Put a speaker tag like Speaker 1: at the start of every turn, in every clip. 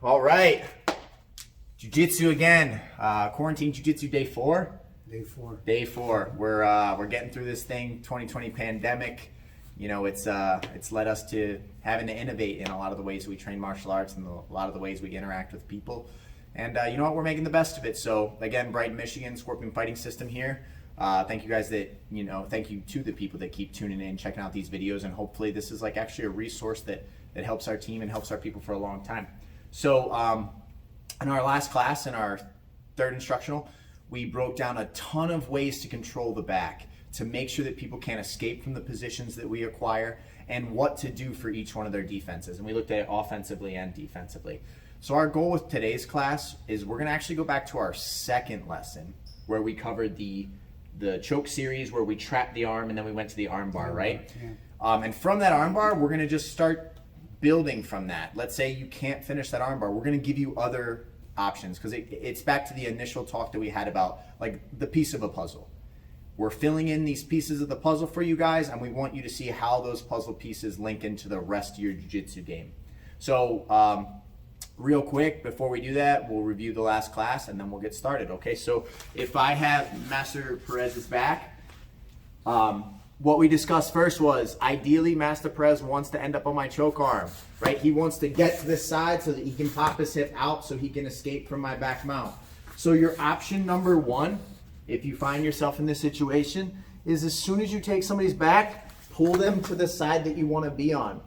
Speaker 1: All right, Jiu-Jitsu again. Quarantine Jiu-Jitsu day 4.
Speaker 2: Day 4.
Speaker 1: Day 4. We're getting through this thing. 2020 pandemic. You know, it's led us to having to innovate in a lot of the ways we train martial arts and a lot of the ways we interact with people. And you know what? We're making the best of it. So again, Brighton, Michigan, Scorpion Fighting System here. Thank you guys thank you to the people that keep tuning in, checking out these videos, and hopefully this is like actually a resource that helps our team and helps our people for a long time. So in our last class, in our third instructional, we broke down a ton of ways to control the back, to make sure that people can't escape from the positions that we acquire, and what to do for each one of their defenses. And we looked at it offensively and defensively. So our goal with today's class is we're gonna actually go back to our second lesson where we covered the choke series, where we trapped the arm and then we went to the arm bar, right?
Speaker 2: Yeah.
Speaker 1: And from that arm bar, we're gonna just start building from that. Let's say you can't finish that arm bar. We're gonna give you other options, because it's back to the initial talk that we had about like the piece of a puzzle. We're filling in these pieces of the puzzle for you guys, and we want you to see how those puzzle pieces link into the rest of your jiu-jitsu game. So real quick, before we do that, we'll review the last class and then we'll get started. Okay, so if I have Master Perez's back, what we discussed first was ideally Master Perez wants to end up on my choke arm, right? He wants to get to this side so that he can pop his hip out so he can escape from my back mount. So your option number 1, if you find yourself in this situation, is as soon as you take somebody's back, pull them to the side that you want to be on.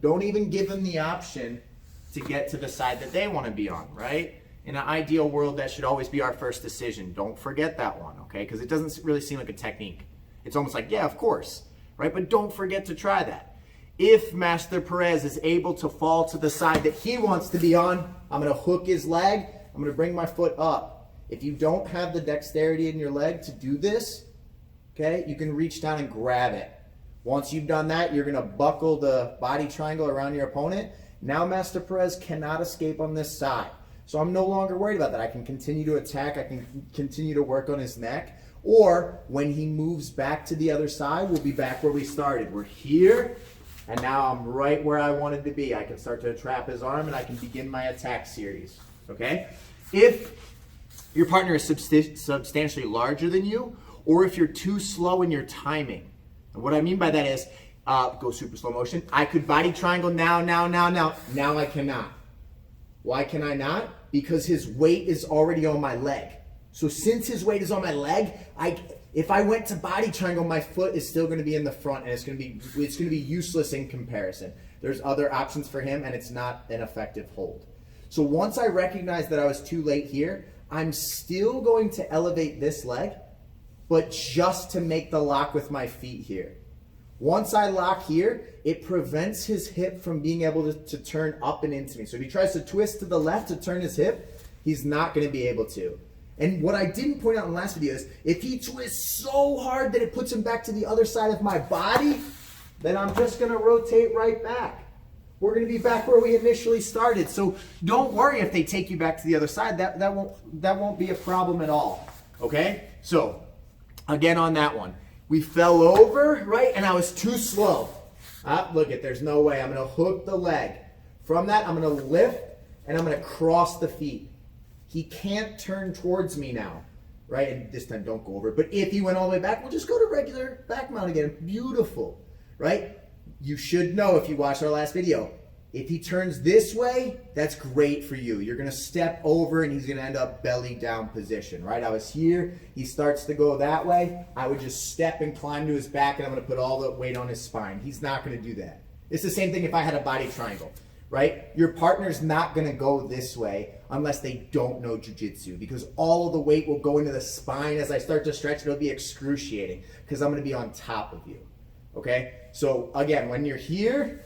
Speaker 1: Don't even give them the option to get to the side that they want to be on, right? In an ideal world, that should always be our first decision. Don't forget that one, okay? Because it doesn't really seem like a technique. It's almost like, yeah, of course, right? But don't forget to try that. If Master Perez is able to fall to the side that he wants to be on, I'm going to hook his leg. I'm going to bring my foot up. If you don't have the dexterity in your leg to do this, okay, you can reach down and grab it. Once you've done that, you're going to buckle the body triangle around your opponent. Now Master Perez cannot escape on this side. So I'm no longer worried about that. I can continue to attack. I can continue to work on his neck. Or when he moves back to the other side, we'll be back where we started. We're here, and now I'm right where I wanted to be. I can start to trap his arm, and I can begin my attack series, okay? If your partner is substantially larger than you, or if you're too slow in your timing, and what I mean by that is, go super slow motion. I could body triangle now. Now I cannot. Why can I not? Because his weight is already on my leg. So since his weight is on my leg, if I went to body triangle, my foot is still going to be in the front, and it's going to be useless in comparison. There's other options for him, and it's not an effective hold. So once I recognize that I was too late here, I'm still going to elevate this leg, but just to make the lock with my feet here. Once I lock here, it prevents his hip from being able to turn up and into me. So if he tries to twist to the left to turn his hip, he's not going to be able to. And what I didn't point out in the last video is if he twists so hard that it puts him back to the other side of my body, then I'm just going to rotate right back. We're going to be back where we initially started. So don't worry if they take you back to the other side. That won't be a problem at all. Okay? So again on that one. We fell over, right? And I was too slow. Look it, there's no way. I'm going to hook the leg. From that, I'm going to lift, and I'm going to cross the feet. He can't turn towards me now, right? And this time, don't go over. But if he went all the way back, we'll just go to regular back mount again. Beautiful, right? You should know if you watched our last video. If he turns this way, that's great for you. You're going to step over, and he's going to end up belly down position, right? I was here. He starts to go that way. I would just step and climb to his back, and I'm going to put all the weight on his spine. He's not going to do that. It's the same thing if I had a body triangle, right? Your partner's not going to go this way unless they don't know jiu-jitsu, because all of the weight will go into the spine. As I start to stretch, it'll be excruciating because I'm going to be on top of you, okay? So again, when you're here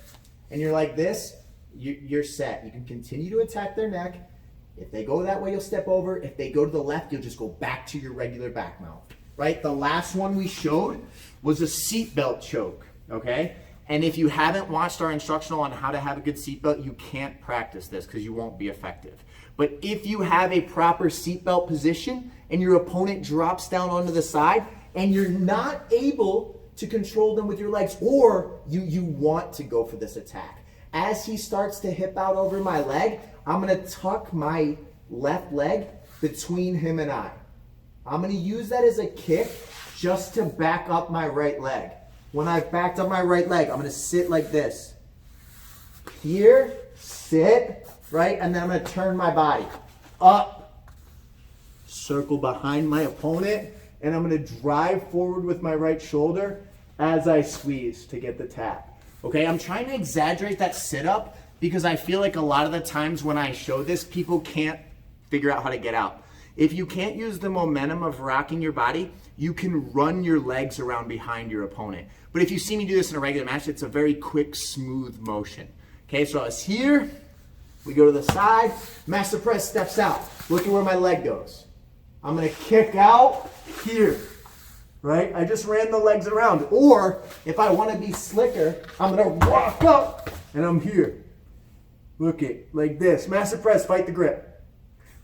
Speaker 1: and you're like this, you're set. You can continue to attack their neck. If they go that way, you'll step over. If they go to the left, you'll just go back to your regular back mount, right? The last one we showed was a seatbelt choke, okay? And if you haven't watched our instructional on how to have a good seatbelt, you can't practice this because you won't be effective. But if you have a proper seatbelt position and your opponent drops down onto the side and you're not able to control them with your legs, or you want to go for this attack,
Speaker 2: As he starts to hip out over my leg, I'm gonna tuck my left leg between him and I. I'm gonna use that as a kick just to back up my right leg. When I've backed up my right leg, I'm gonna sit like this. Here, sit, right? And then I'm gonna turn my body up, circle behind my opponent, and I'm gonna drive forward with my right shoulder as I squeeze to get the tap. Okay, I'm trying to exaggerate that sit-up because I feel like a lot of the times when I show this, people can't figure out how to get out. If you can't use the momentum of rocking your body, you can run your legs around behind your opponent. But if you see me do this in a regular match, it's a very quick, smooth motion. Okay, so I was here, we go to the side, Master Press steps out. Look at where my leg goes. I'm gonna kick out here, right? I just ran the legs around. Or if I wanna be slicker, I'm gonna rock up and I'm here. Look it, like this. Master Press, fight the grip.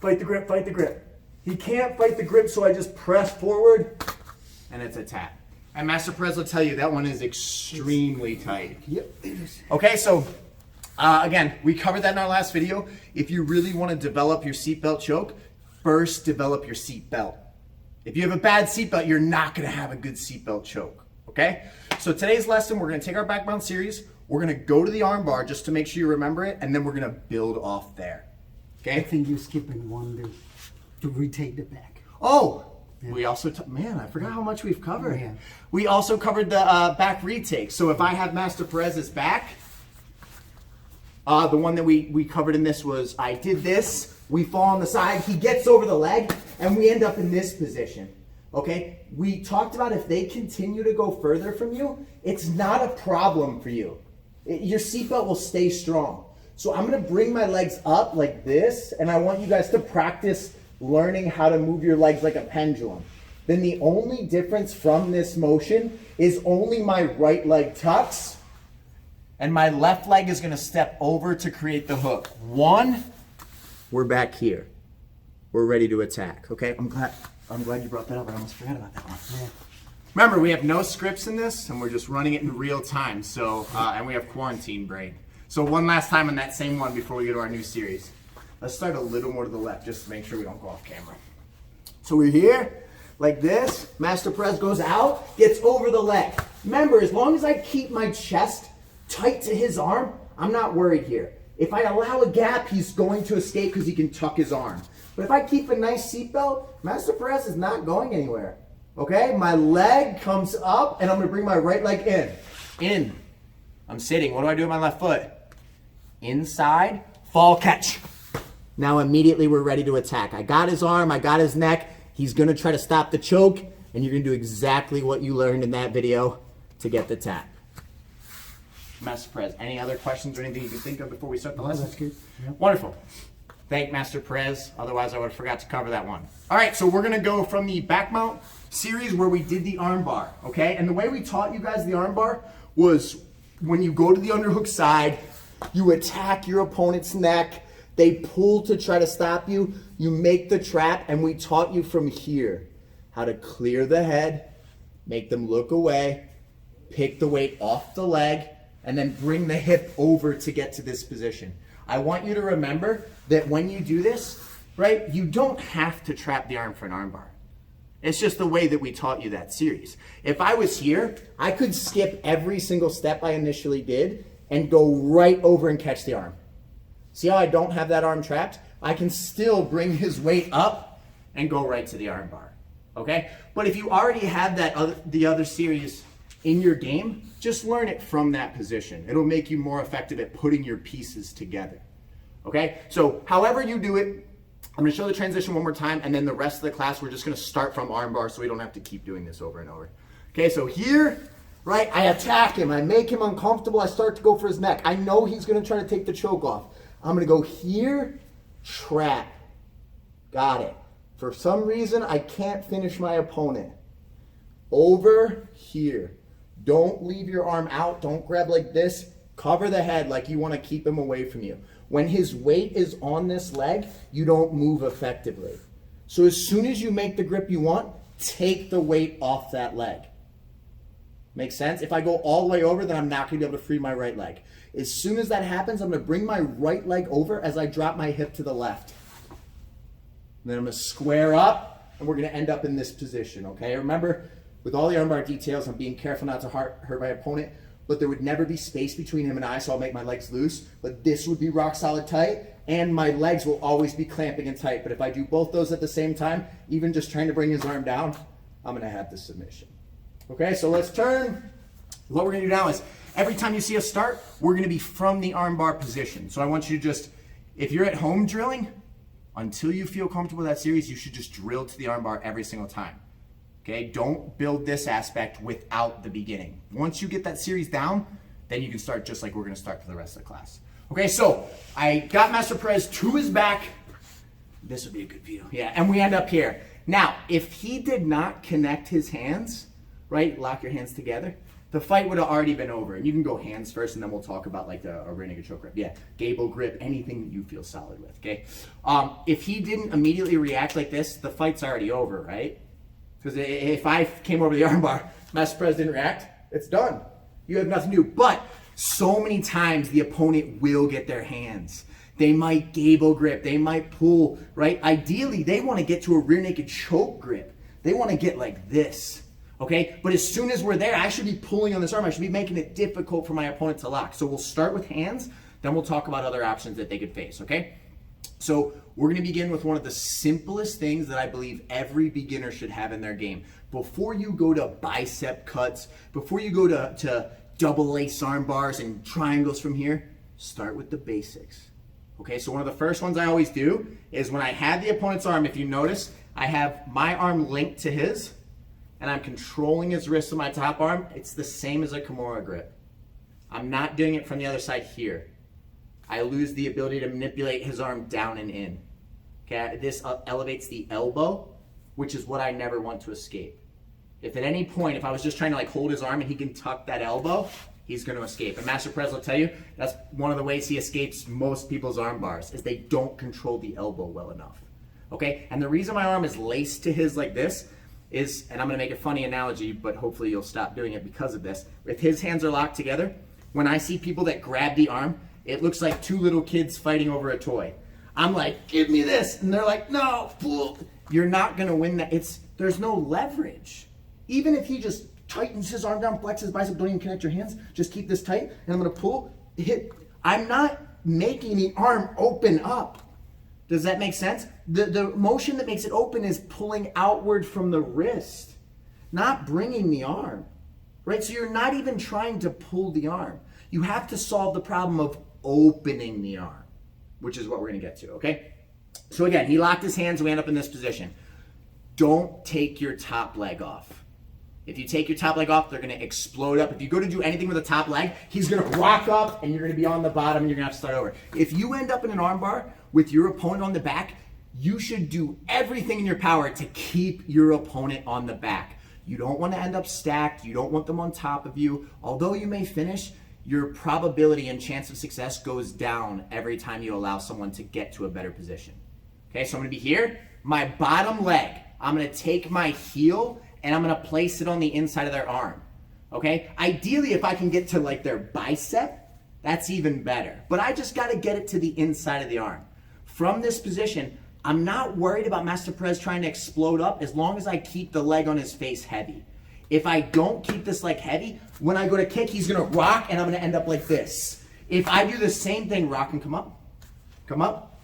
Speaker 2: Fight the grip, fight the grip. He can't fight the grip, so I just press forward and it's a tap. And Master Press will tell you that one is extremely tight.
Speaker 3: Yep.
Speaker 2: Okay, so again, we covered that in our last video. If you really want to develop your seatbelt choke, first develop your seatbelt. If you have a bad seatbelt, you're not going to have a good seatbelt choke. Okay? So today's lesson, we're going to take our back mount series. We're going to go to the arm bar just to make sure you remember it, and then we're going to build off there.
Speaker 3: I
Speaker 2: Okay?
Speaker 3: think you're skipping one to retake the back.
Speaker 2: Oh, we also, man, I forgot how much we've covered.
Speaker 3: Yeah.
Speaker 2: We also covered the back retake. So if I have Master Perez's back, the one that we covered in this was I did this, we fall on the side, he gets over the leg, and we end up in this position. Okay? We talked about if they continue to go further from you, it's not a problem for you. Your seatbelt will stay strong. So I'm going to bring my legs up like this, and I want you guys to practice learning how to move your legs like a pendulum. Then the only difference from this motion is only my right leg tucks, and my left leg is going to step over to create the hook. One, we're back here. We're ready to attack. Okay, I'm glad you brought that up. I almost forgot about that one.
Speaker 3: Yeah.
Speaker 2: Remember, we have no scripts in this, and we're just running it in real time. So, and we have quarantine brain. So one last time on that same one before we go to our new series. Let's start a little more to the left just to make sure we don't go off camera. So we're here, like this. Master Press goes out, gets over the leg. Remember, as long as I keep my chest tight to his arm, I'm not worried here. If I allow a gap, he's going to escape because he can tuck his arm. But if I keep a nice seatbelt, Master Press is not going anywhere. Okay, my leg comes up and I'm gonna bring my right leg in. In. I'm sitting. What do I do with my left foot? Inside, fall catch. Now immediately we're ready to attack. I got his arm, I got his neck. He's gonna try to stop the choke, and you're gonna do exactly what you learned in that video to get the tap. Master Perez, any other questions or anything you can think of before we start the lesson?
Speaker 3: That's good. Yep.
Speaker 2: Wonderful. Thank Master Perez. Otherwise, I would have forgot to cover that one. All right, so we're going to go from the back mount series where we did the arm bar, okay? And the way we taught you guys the arm bar was when you go to the underhook side, you attack your opponent's neck, they pull to try to stop you, you make the trap, and we taught you from here how to clear the head, make them look away, pick the weight off the leg, and then bring the hip over to get to this position. I want you to remember that when you do this, right, you don't have to trap the arm for an arm bar. It's just the way that we taught you that series. If I was here, I could skip every single step I initially did and go right over and catch the arm. See how I don't have that arm trapped? I can still bring his weight up and go right to the arm bar, okay? But if you already have the other series in your game, just learn it from that position. It'll make you more effective at putting your pieces together. Okay? So however you do it, I'm gonna show the transition one more time, and then the rest of the class, we're just gonna start from armbar so we don't have to keep doing this over and over. Okay, so here, right, I attack him, I make him uncomfortable, I start to go for his neck. I know he's gonna try to take the choke off. I'm gonna go here, trap. Got it. For some reason, I can't finish my opponent. Over here. Don't leave your arm out. Don't grab like this. Cover the head like you want to keep him away from you. When his weight is on this leg, you don't move effectively. So as soon as you make the grip you want, take the weight off that leg. Makes sense? If I go all the way over, then I'm not going to be able to free my right leg. As soon as that happens, I'm going to bring my right leg over as I drop my hip to the left. Then I'm going to square up, and we're going to end up in this position, okay? Remember, with all the armbar details, I'm being careful not to hurt my opponent, but there would never be space between him and I, so I'll make my legs loose. But this would be rock solid tight, and my legs will always be clamping and tight. But if I do both those at the same time, even just trying to bring his arm down, I'm going to have the submission. Okay, so let's turn. What we're going to do now is every time you see us start, we're going to be from the armbar position. So I want you to just, if you're at home drilling, until you feel comfortable with that series, you should just drill to the armbar every single time. Okay, don't build this aspect without the beginning. Once you get that series down, then you can start just like we're going to start for the rest of the class. Okay, so I got Master Perez to his back. This would be a good view. Yeah, and we end up here. Now, if he did not connect his hands, right, lock your hands together, the fight would have already been over. And you can go hands first, and then we'll talk about like a rear naked choke grip. Yeah, gable grip, anything that you feel solid with, okay? If he didn't immediately react like this, the fight's already over, right? Because if I came over the armbar, Master Perez didn't react, it's done. You have nothing to do. But so many times the opponent will get their hands. They might gable grip, they might pull, right? Ideally, they want to get to a rear naked choke grip. They want to get like this. Okay, but as soon as we're there, I should be pulling on this arm. I should be making it difficult for my opponent to lock. So we'll start with hands, then we'll talk about other options that they could face, okay? So we're going to begin with one of the simplest things that I believe every beginner should have in their game. Before you go to bicep cuts, before you go to double lace arm bars and triangles from here, start with the basics. Okay, so one of the first ones I always do is when I have the opponent's arm, if you notice, I have my arm linked to his, and I'm controlling his wrist with my top arm. It's the same as a Kimura grip. I'm not doing it from the other side here. I lose the ability to manipulate his arm down and in. Okay, this elevates the elbow, which is what I never want to escape. If at any point, if I was just trying to like hold his arm and he can tuck that elbow, he's going to escape. And Master Perez will tell you, that's one of the ways he escapes most people's arm bars, is they don't control the elbow well enough. Okay, and the reason my arm is laced to his like this is, and I'm going to make a funny analogy, but hopefully you'll stop doing it because of this. If his hands are locked together, when I see people that grab the arm, it looks like two little kids fighting over a toy. I'm like, give me this. And they're like, no, fool. You're not going to win that. There's no leverage. Even if he just tightens his arm down, flexes his bicep, don't even connect your hands, just keep this tight, and I'm going to pull, hit. I'm not making the arm open up. Does that make sense? The motion that makes it open is pulling outward from the wrist, not bringing the arm, right? So you're not even trying to pull the arm. You have to solve the problem of opening the arm, which is what we're going to get to, okay? So again, he locked his hands, we end up in this position. Don't take your top leg off. If you take your top leg off, they're going to explode up. If you go to do anything with a top leg, he's going to rock up and you're going to be on the bottom and you're going to have to start over. If you end up in an armbar with your opponent on the back, you should do everything in your power to keep your opponent on the back. You don't want to end up stacked. You don't want them on top of you. Although you may finish, your probability and chance of success goes down every time you allow someone to get to a better position. Okay, so I'm going to be here. My bottom leg, I'm going to take my heel and I'm going to place it on the inside of their arm. Okay, ideally if I can get to like their bicep, that's even better. But I just got to get it to the inside of the arm. From this position, I'm not worried about Master Perez trying to explode up as long as I keep the leg on his face heavy. If I don't keep this leg heavy, when I go to kick, he's going to rock and I'm going to end up like this. If I do the same thing, rock and come up, up.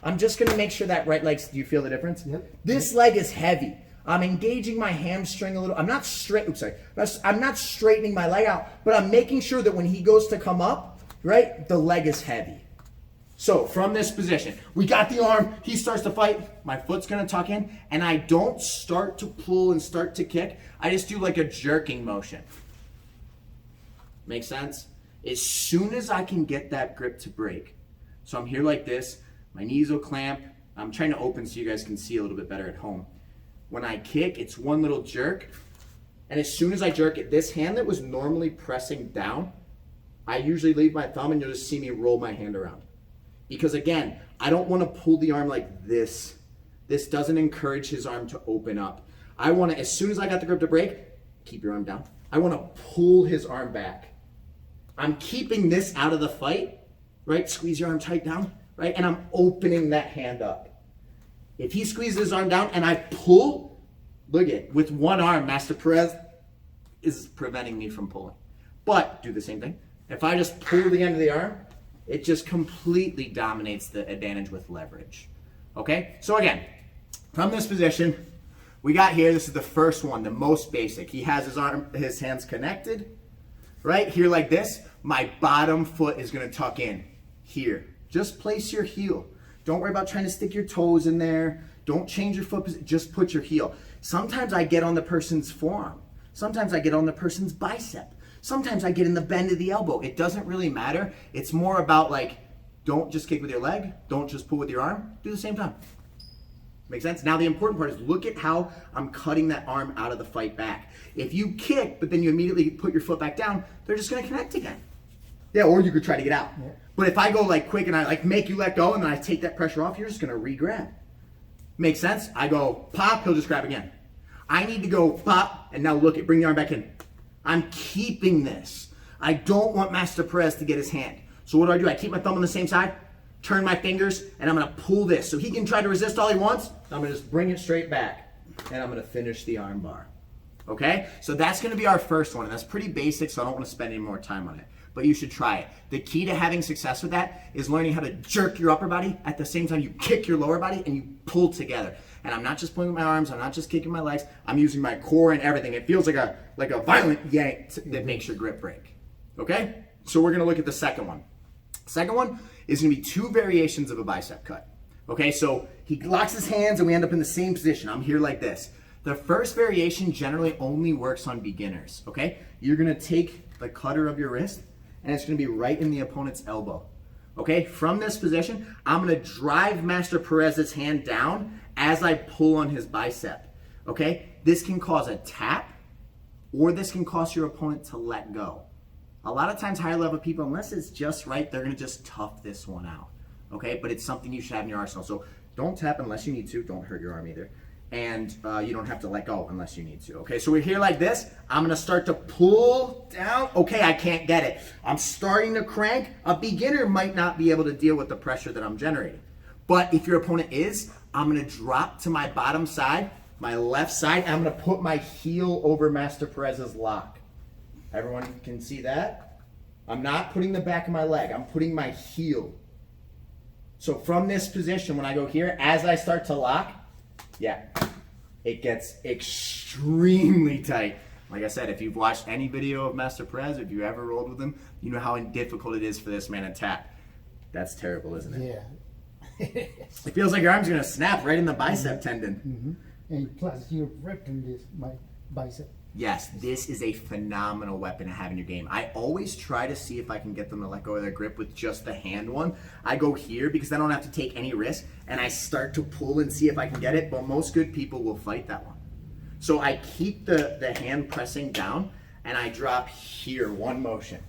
Speaker 2: I'm just going to make sure that right leg, do you feel the difference?
Speaker 3: Yep.
Speaker 2: This leg is heavy. I'm engaging my hamstring a little. I'm not straightening my leg out, but I'm making sure that when he goes to come up, right, the leg is heavy. So from this position, we got the arm, he starts to fight, my foot's gonna tuck in, and I don't start to pull and start to kick. I just do like a jerking motion. Make sense? As soon as I can get that grip to break, so I'm here like this, my knees will clamp. I'm trying to open so you guys can see a little bit better at home. When I kick, it's one little jerk, and as soon as I jerk it, this hand that was normally pressing down, I usually leave my thumb and you'll just see me roll my hand around. Because again, I don't want to pull the arm like this. This doesn't encourage his arm to open up. I want to, as soon as I got the grip to break, keep your arm down. I want to pull his arm back. I'm keeping this out of the fight, right? Squeeze your arm tight down, right? And I'm opening that hand up. If he squeezes his arm down and I pull, look at, with one arm, Master Perez is preventing me from pulling. But do the same thing. If I just pull the end of the arm, it just completely dominates the advantage with leverage. Okay? So again, from this position, we got here, this is the first one, the most basic. He has his hands connected, right? Here like this. My bottom foot is gonna tuck in here. Just place your heel. Don't worry about trying to stick your toes in there. Don't change your foot position, just put your heel. Sometimes I get on the person's forearm. Sometimes I get on the person's bicep. Sometimes I get in the bend of the elbow. It doesn't really matter. It's more about like, don't just kick with your leg. Don't just pull with your arm. Do the same time. Make sense? Now the important part is look at how I'm cutting that arm out of the fight back. If you kick, but then you immediately put your foot back down, they're just gonna connect again. Yeah, or you could try to get out. Yeah. But if I go like quick and I like make you let go and then I take that pressure off, you're just gonna re-grab. Makes sense? I go pop, he'll just grab again. I need to go pop, and now look at, bring the arm back in. I'm keeping this. I don't want Master Perez to get his hand. So what do? I keep my thumb on the same side, turn my fingers, and I'm gonna pull this. So he can try to resist all he wants. I'm gonna just bring it straight back, and I'm gonna finish the arm bar. Okay? So that's gonna be our first one, and that's pretty basic, so I don't wanna spend any more time on it. But you should try it. The key to having success with that is learning how to jerk your upper body at the same time you kick your lower body and you pull together. And I'm not just pulling with my arms, I'm not just kicking my legs, I'm using my core and everything. It feels like a violent yank that makes your grip break. Okay? So we're gonna look at the second one. Second one is gonna be two variations of a bicep cut. Okay, so he locks his hands and we end up in the same position. I'm here like this. The first variation generally only works on beginners, okay? You're gonna take the cutter of your wrist and it's gonna be right in the opponent's elbow. Okay, from this position, I'm gonna drive Master Perez's hand down as I pull on his bicep. Okay, this can cause a tap or this can cause your opponent to let go. A lot of times higher level people, unless it's just right, they're gonna just tough this one out. Okay, but it's something you should have in your arsenal. So don't tap unless you need to, don't hurt your arm either. And you don't have to let go unless you need to. Okay, so we're here like this. I'm gonna start to pull down. Okay, I can't get it. I'm starting to crank. A beginner might not be able to deal with the pressure that I'm generating. But if your opponent is, I'm gonna drop to my bottom side, my left side, and I'm gonna put my heel over Master Perez's lock. Everyone can see that? I'm not putting the back of my leg, I'm putting my heel. So from this position, when I go here, as I start to lock, yeah, it gets extremely tight. Like I said, if you've watched any video of Master Perez, if you ever rolled with him, you know how difficult it is for this man to tap. That's terrible, isn't it?
Speaker 3: Yeah.
Speaker 2: It feels like your arm's gonna snap right in the bicep tendon.
Speaker 3: Mm-hmm. And plus you're ripping this my bicep.
Speaker 2: Yes, this is a phenomenal weapon to have in your game. I always try to see if I can get them to let go of their grip with just the hand one. I go here because I don't have to take any risk, and I start to pull and see if I can get it, but most good people will fight that one. So I keep the hand pressing down, and I drop here, one motion.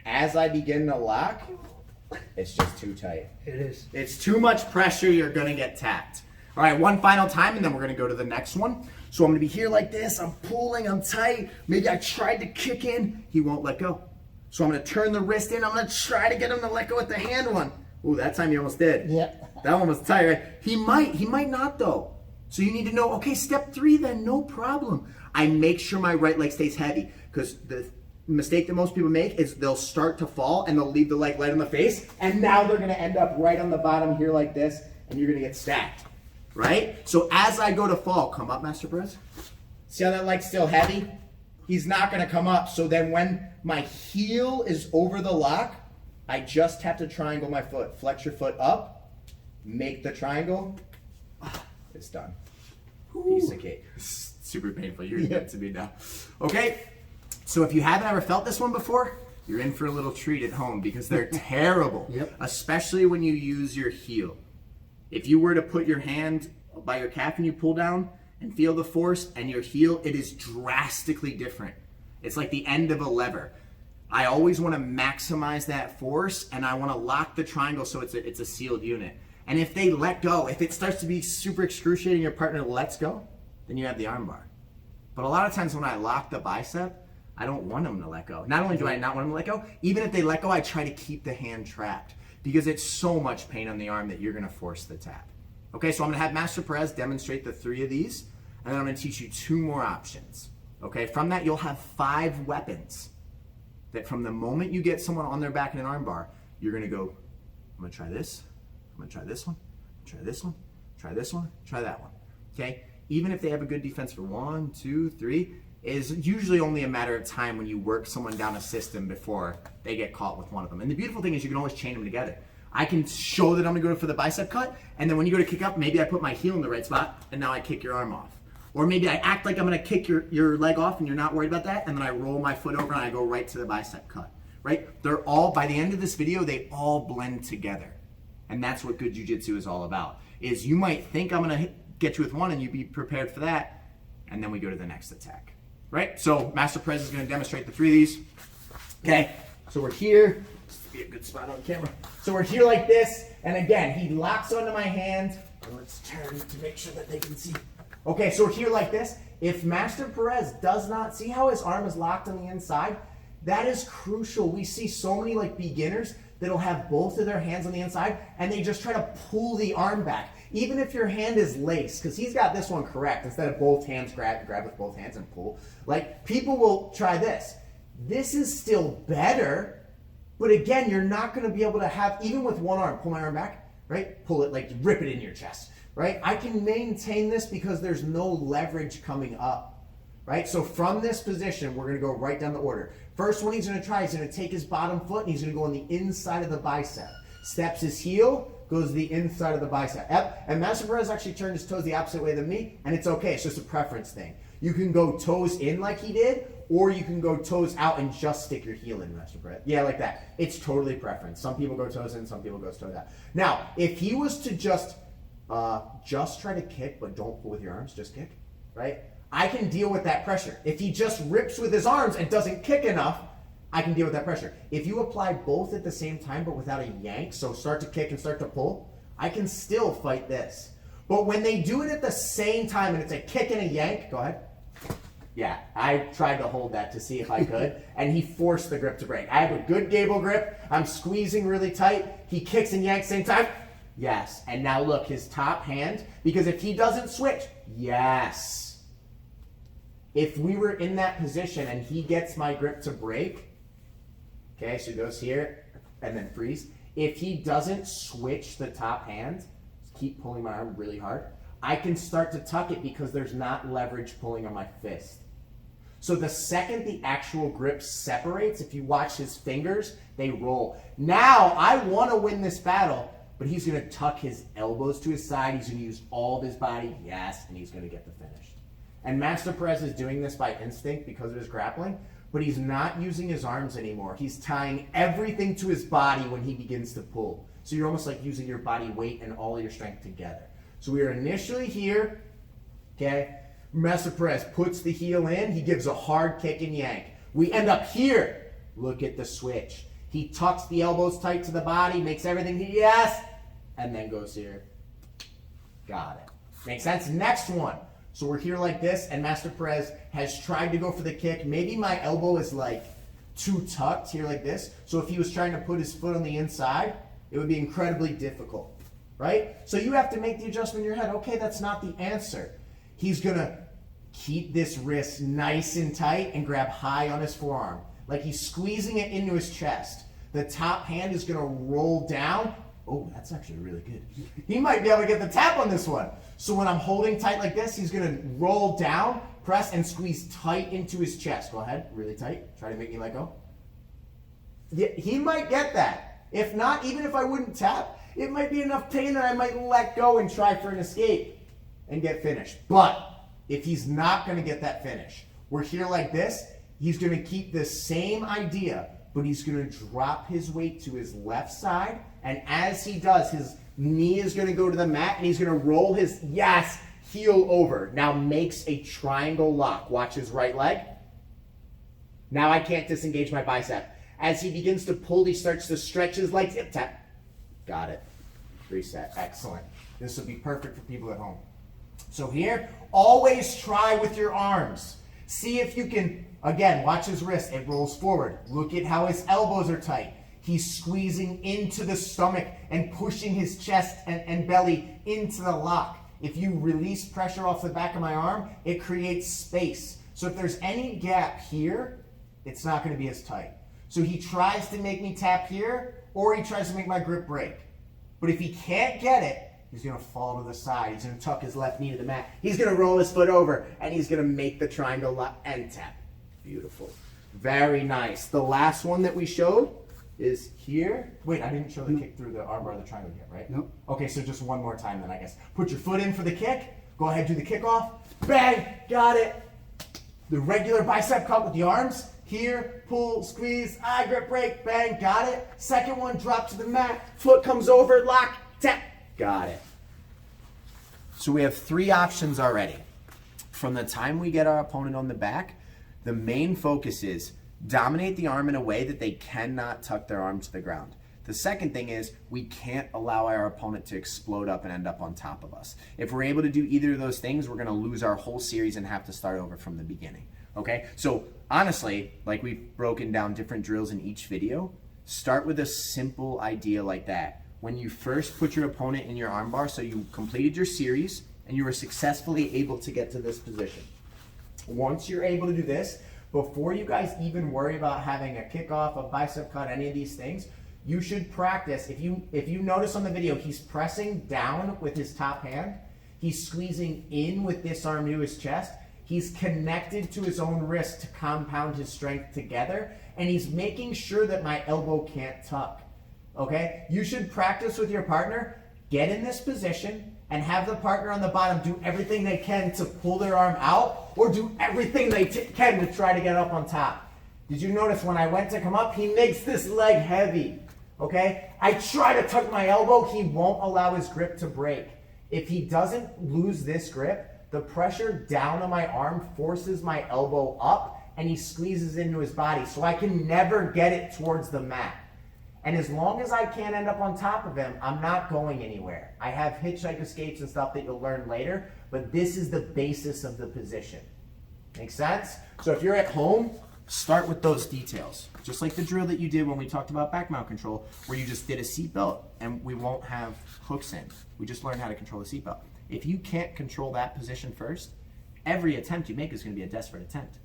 Speaker 2: As I begin to lock, it's just too tight.
Speaker 3: It is.
Speaker 2: It's too much pressure, you're gonna get tapped. All right, one final time, and then we're gonna go to the next one. So I'm gonna be here like this, I'm pulling, I'm tight. Maybe I tried to kick in, he won't let go. So I'm gonna turn the wrist in, I'm gonna try to get him to let go with the hand one. Ooh, that time he almost did.
Speaker 3: Yeah.
Speaker 2: That one was tight, right? He might not though. So you need to know, okay, step 3 then, no problem. I make sure my right leg stays heavy, because the mistake that most people make is they'll start to fall and they'll leave the leg light on the face, and now they're gonna end up right on the bottom here like this, and you're gonna get stacked. Right? So as I go to fall, come up, Master Perez. See how that leg's still heavy? He's not gonna come up. So then when my heel is over the lock, I just have to triangle my foot. Flex your foot up, make the triangle. It's done. Piece of cake. Super painful. You're dead to me now. Okay, so if you haven't ever felt this one before, you're in for a little treat at home because they're terrible.
Speaker 3: Yep.
Speaker 2: Especially when you use your heel. If you were to put your hand by your calf and you pull down and feel the force and your heel, it is drastically different. It's like the end of a lever. I always want to maximize that force, and I want to lock the triangle so it's a sealed unit. And if they let go, if it starts to be super excruciating, your partner lets go, then you have the armbar. But a lot of times when I lock the bicep, I don't want them to let go. Not only do I not want them to let go, even if they let go, I try to keep the hand trapped because it's so much pain on the arm that you're gonna force the tap. Okay, so I'm gonna have Master Perez demonstrate the 3 of these, and then I'm gonna teach you 2 more options. Okay, from that you'll have 5 weapons that from the moment you get someone on their back in an arm bar, you're gonna go, I'm gonna try this, I'm gonna try this one, try this one, try this one, try that one. Okay, even if they have a good defense for 1, 2, 3, is usually only a matter of time when you work someone down a system before they get caught with one of them. And the beautiful thing is you can always chain them together. I can show that I'm gonna go for the bicep cut, and then when you go to kick up, maybe I put my heel in the right spot, and now I kick your arm off. Or maybe I act like I'm gonna kick your leg off and you're not worried about that, and then I roll my foot over and I go right to the bicep cut, right? They're all, by the end of this video, they all blend together. And that's what good jiu-jitsu is all about, is you might think I'm gonna get you with one and you be prepared for that, and then we go to the next attack, right? So Master Perez is gonna demonstrate the 3 of these. Okay, so we're here. This would be a good spot on camera. So we're here like this, and again, he locks onto my hand. Let's turn to make sure that they can see. Okay, so we're here like this. If Master Perez does not see how his arm is locked on the inside, that is crucial. We see so many like beginners that'll have both of their hands on the inside and they just try to pull the arm back. Even if your hand is laced, because he's got this one correct, instead of both hands, grab with both hands and pull. Like, people will try this. This is still better, but again, you're not gonna be able to have, even with one arm, pull my arm back, right? Pull it, like rip it in your chest, right? I can maintain this because there's no leverage coming up, right? So from this position, we're gonna go right down the order. First one he's gonna try, he's gonna take his bottom foot and he's gonna go on the inside of the bicep. Steps his heel, goes to the inside of the bicep. Yep. And Master Perez actually turned his toes the opposite way than me, and it's okay, it's just a preference thing. You can go toes in like he did, or you can go toes out and just stick your heel in, Master Perez. Yeah, like that. It's totally preference. Some people go toes in, some people go toes out. Now, if he was to just try to kick, but don't pull with your arms, just kick, right? I can deal with that pressure. If he just rips with his arms and doesn't kick enough, I can deal with that pressure. If you apply both at the same time, but without a yank, so start to kick and start to pull, I can still fight this. But when they do it at the same time and it's a kick and a yank, go ahead. Yeah, I tried to hold that to see if I could, and he forced the grip to break. I have a good gable grip. I'm squeezing really tight. He kicks and yanks same time. Yes, and now look, his top hand, because if he doesn't switch, yes. If we were in that position and he gets my grip to break, okay, so he goes here and then freeze. If he doesn't switch the top hand, keep pulling my arm really hard, I can start to tuck it because there's not leverage pulling on my fist. So the second the actual grip separates, if you watch his fingers, they roll. Now, I want to win this battle, but he's going to tuck his elbows to his side. He's going to use all of his body, yes, and he's going to get the finish. And Master Perez is doing this by instinct because of his grappling, but he's not using his arms anymore. He's tying everything to his body when he begins to pull. So you're almost like using your body weight and all your strength together. So we are initially here, okay? Master Perez puts the heel in. He gives a hard kick and yank. We end up here. Look at the switch. He tucks the elbows tight to the body, makes everything, yes, and then goes here. Got it. Makes sense? Next one. So we're here like this, and Master Perez has tried to go for the kick. Maybe my elbow is like too tucked here like this. So if he was trying to put his foot on the inside, it would be incredibly difficult, right? So you have to make the adjustment in your head. Okay, that's not the answer. He's going to keep this wrist nice and tight and grab high on his forearm, like he's squeezing it into his chest. The top hand is going to roll down. Oh, that's actually really good. He might be able to get the tap on this one. So when I'm holding tight like this, he's going to roll down, press, and squeeze tight into his chest. Go ahead, really tight. Try to make me let go. Yeah, he might get that. If not, even if I wouldn't tap, it might be enough pain that I might let go and try for an escape and get finished. But if he's not going to get that finish, we're here like this, he's going to keep the same idea, but he's going to drop his weight to his left side, and as he does, his knee is going to go to the mat, and he's going to roll his, yes, heel over. Now makes a triangle lock. Watch his right leg. Now I can't disengage my bicep. As he begins to pull, he starts to stretch his legs. Hip tap. Got it. Reset. Excellent. This will be perfect for people at home. So here, always try with your arms. See if you can, again, watch his wrist. It rolls forward. Look at how his elbows are tight. He's squeezing into the stomach and pushing his chest and belly into the lock. If you release pressure off the back of my arm, it creates space. So if there's any gap here, it's not going to be as tight. So he tries to make me tap here, or he tries to make my grip break. But if he can't get it, he's going to fall to the side. He's going to tuck his left knee to the mat. He's going to roll his foot over, and he's going to make the triangle lock and tap. Beautiful. Very nice. The last one that we showed is here. Wait, I didn't show the kick through the armbar of the triangle yet, right?
Speaker 3: Nope.
Speaker 2: Okay, so just one more time then, I guess. Put your foot in for the kick. Go ahead, do the kickoff. Bang, got it. The regular bicep cut with the arms. Here, pull, squeeze, grip break, bang, got it. Second one, drop to the mat. Foot comes over, lock, tap, got it.
Speaker 1: So we have 3 options already. From the time we get our opponent on the back, the main focus is dominate the arm in a way that they cannot tuck their arm to the ground. The second thing is we can't allow our opponent to explode up and end up on top of us. If we're able to do either of those things, we're going to lose our whole series and have to start over from the beginning. Okay? So honestly, like we've broken down different drills in each video, start with a simple idea like that. When you first put your opponent in your armbar, so you completed your series and you were successfully able to get to this position. Once you're able to do this, before you guys even worry about having a kickoff, a bicep cut, any of these things, you should practice. If you notice on the video, he's pressing down with his top hand. He's squeezing in with this arm to his chest. He's connected to his own wrist to compound his strength together. And he's making sure that my elbow can't tuck. Okay? You should practice with your partner. Get in this position and have the partner on the bottom do everything they can to pull their arm out or do everything they can to try to get up on top. Did you notice when I went to come up, he makes this leg heavy, okay? I try to tuck my elbow, he won't allow his grip to break. If he doesn't lose this grip, the pressure down on my arm forces my elbow up and he squeezes into his body, so I can never get it towards the mat. And as long as I can't end up on top of him, I'm not going anywhere. I have hitchhike escapes and stuff that you'll learn later, but this is the basis of the position. Make sense? So if you're at home, start with those details. Just like the drill that you did when we talked about back mount control, where you just did a seatbelt and we won't have hooks in. We just learned how to control the seatbelt. If you can't control that position first, every attempt you make is going to be a desperate attempt.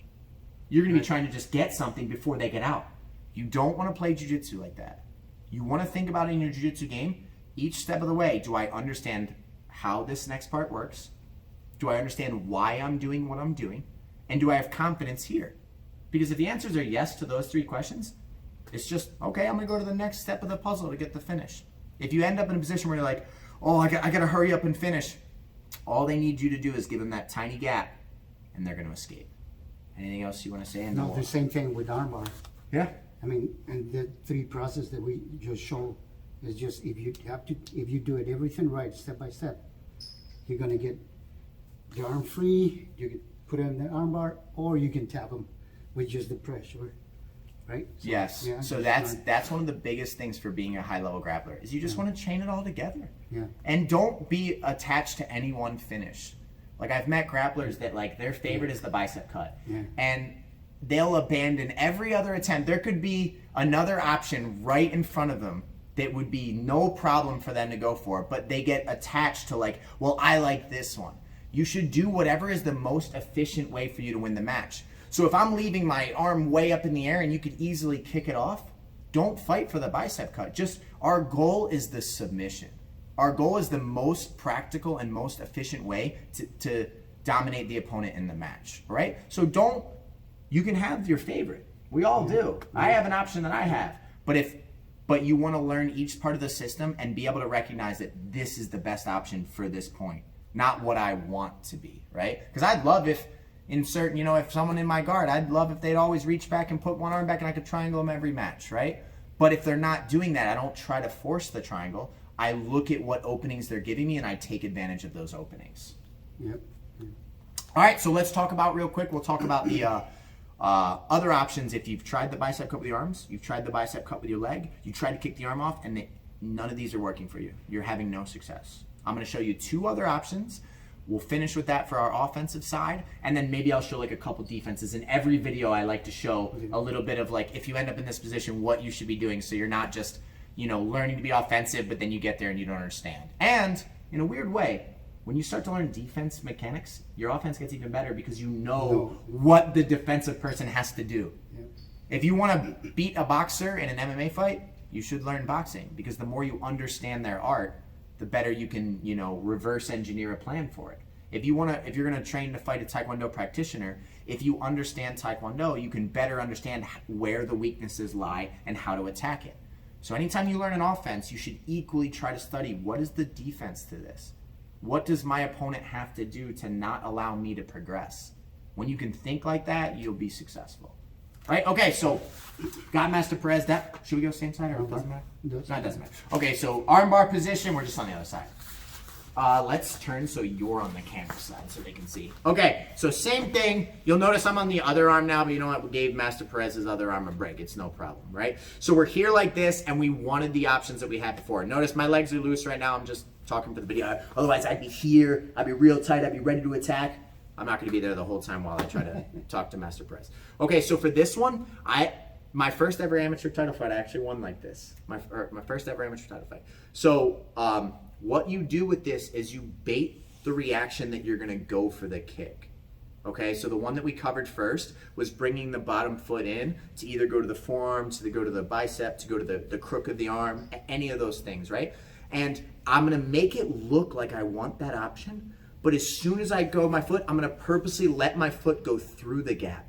Speaker 1: You're going to be trying to just get something before they get out. You don't want to play jiu-jitsu like that. You want to think about it in your jiu-jitsu game, each step of the way. Do I understand how this next part works? Do I understand why I'm doing what I'm doing? And do I have confidence here? Because if the answers are yes to those 3 questions, it's just, okay, I'm going to go to the next step of the puzzle to get the finish. If you end up in a position where you're like, oh, I got to hurry up and finish, all they need you to do is give them that tiny gap, and they're going to escape. Anything else you want to say?
Speaker 3: No, the same thing with armbar.
Speaker 2: Yeah.
Speaker 3: I mean, and the 3 process that we just showed is just if you do it everything right, step by step, you're gonna get the arm free. You can put it in the armbar, or you can tap them with just the pressure, right? So,
Speaker 1: Yes.
Speaker 3: yeah,
Speaker 1: So
Speaker 3: just
Speaker 1: that's one of the biggest things for being a high-level grappler is you just want to chain it all together.
Speaker 3: Yeah.
Speaker 1: And don't be attached to any one finish. Like I've met grapplers that like their favorite is the bicep cut.
Speaker 3: Yeah.
Speaker 1: And they'll abandon every other attempt. There could be another option right in front of them that would be no problem for them to go for, but they get attached to like, well, I like this one. You should do whatever is the most efficient way for you to win the match. So if I'm leaving my arm way up in the air and you could easily kick it off, don't fight for the bicep cut. Just our goal is the submission. Our goal is the most practical and most efficient way to dominate the opponent in the match, right? So you can have your favorite. We all do. I have an option that I have. But you want to learn each part of the system and be able to recognize that this is the best option for this point, not what I want to be, right? Because I'd love if someone in my guard, I'd love if they'd always reach back and put one arm back and I could triangle them every match, right? But if they're not doing that, I don't try to force the triangle. I look at what openings they're giving me and I take advantage of those openings.
Speaker 3: Yep.
Speaker 1: All right, so let's talk about real quick. We'll talk about the other options. If you've tried the bicep cut with your arms, you've tried the bicep cut with your leg, you tried to kick the arm off, and none of these are working for you. You're having no success. I'm going to show you 2 other options.
Speaker 2: We'll finish with that for our offensive side, and then maybe I'll show like a couple defenses. In every video, I like to show a little bit of like, if you end up in this position, what you should be doing, so you're not just, you know, learning to be offensive, but then you get there and you don't understand. And in a weird way, when you start to learn defense mechanics, your offense gets even better because you know what the defensive person has to do.
Speaker 3: Yeah.
Speaker 2: If you want to beat a boxer in an MMA fight, you should learn boxing, because the more you understand their art, the better you can, you know, reverse engineer a plan for it. If you're going to train to fight a Taekwondo practitioner, if you understand Taekwondo, you can better understand where the weaknesses lie and how to attack it. So anytime you learn an offense, you should equally try to study, what is the defense to this? What does my opponent have to do to not allow me to progress? When you can think like that, you'll be successful. Right? Okay, so got Master Perez. That should we go same side, or it doesn't matter? No, it doesn't matter. Okay, so armbar position, we're just on the other side. Let's turn so you're on the camera side so they can see. Okay, so same thing. You'll notice I'm on the other arm now, but you know what? We gave Master Perez's other arm a break. It's no problem, right? So we're here like this, and we wanted the options that we had before. Notice my legs are loose right now. I'm just talking for the video. Otherwise, I'd be here. I'd be real tight. I'd be ready to attack. I'm not going to be there the whole time while I try to talk to Master Perez. Okay, so for this one, my first ever amateur title fight, I actually won like this. My first ever amateur title fight. So what you do with this is you bait the reaction that you're going to go for the kick. Okay, so the one that we covered first was bringing the bottom foot in to either go to the forearm, to go to the bicep, to go to the crook of the arm, any of those things, right? And I'm going to make it look like I want that option, but as soon as I go my foot, I'm going to purposely let my foot go through the gap.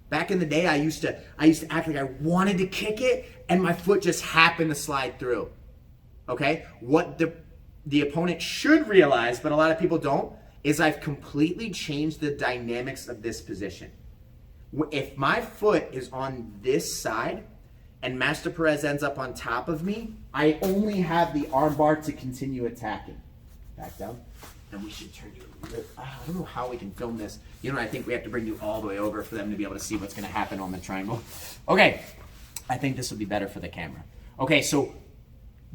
Speaker 2: Back in the day, I used to act like I wanted to kick it, and my foot just happened to slide through. Okay? What the opponent should realize, but a lot of people don't, is I've completely changed the dynamics of this position. If my foot is on this side and Master Perez ends up on top of me, I only have the arm bar to continue attacking. Back down. And we should turn you a little, I don't know how we can film this. You know, I think we have to bring you all the way over for them to be able to see what's going to happen on the triangle. Okay, I think this will be better for the camera. Okay, so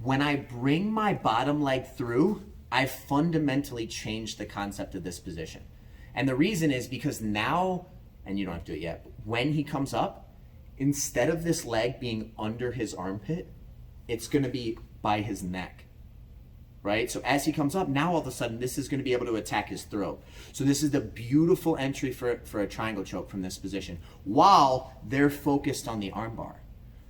Speaker 2: when I bring my bottom leg through, I've fundamentally changed the concept of this position. And the reason is because now, and you don't have to do it yet, but when he comes up, instead of this leg being under his armpit, it's going to be by his neck. Right? So as he comes up, now all of a sudden, this is going to be able to attack his throat. So this is the beautiful entry for a triangle choke from this position, while they're focused on the armbar.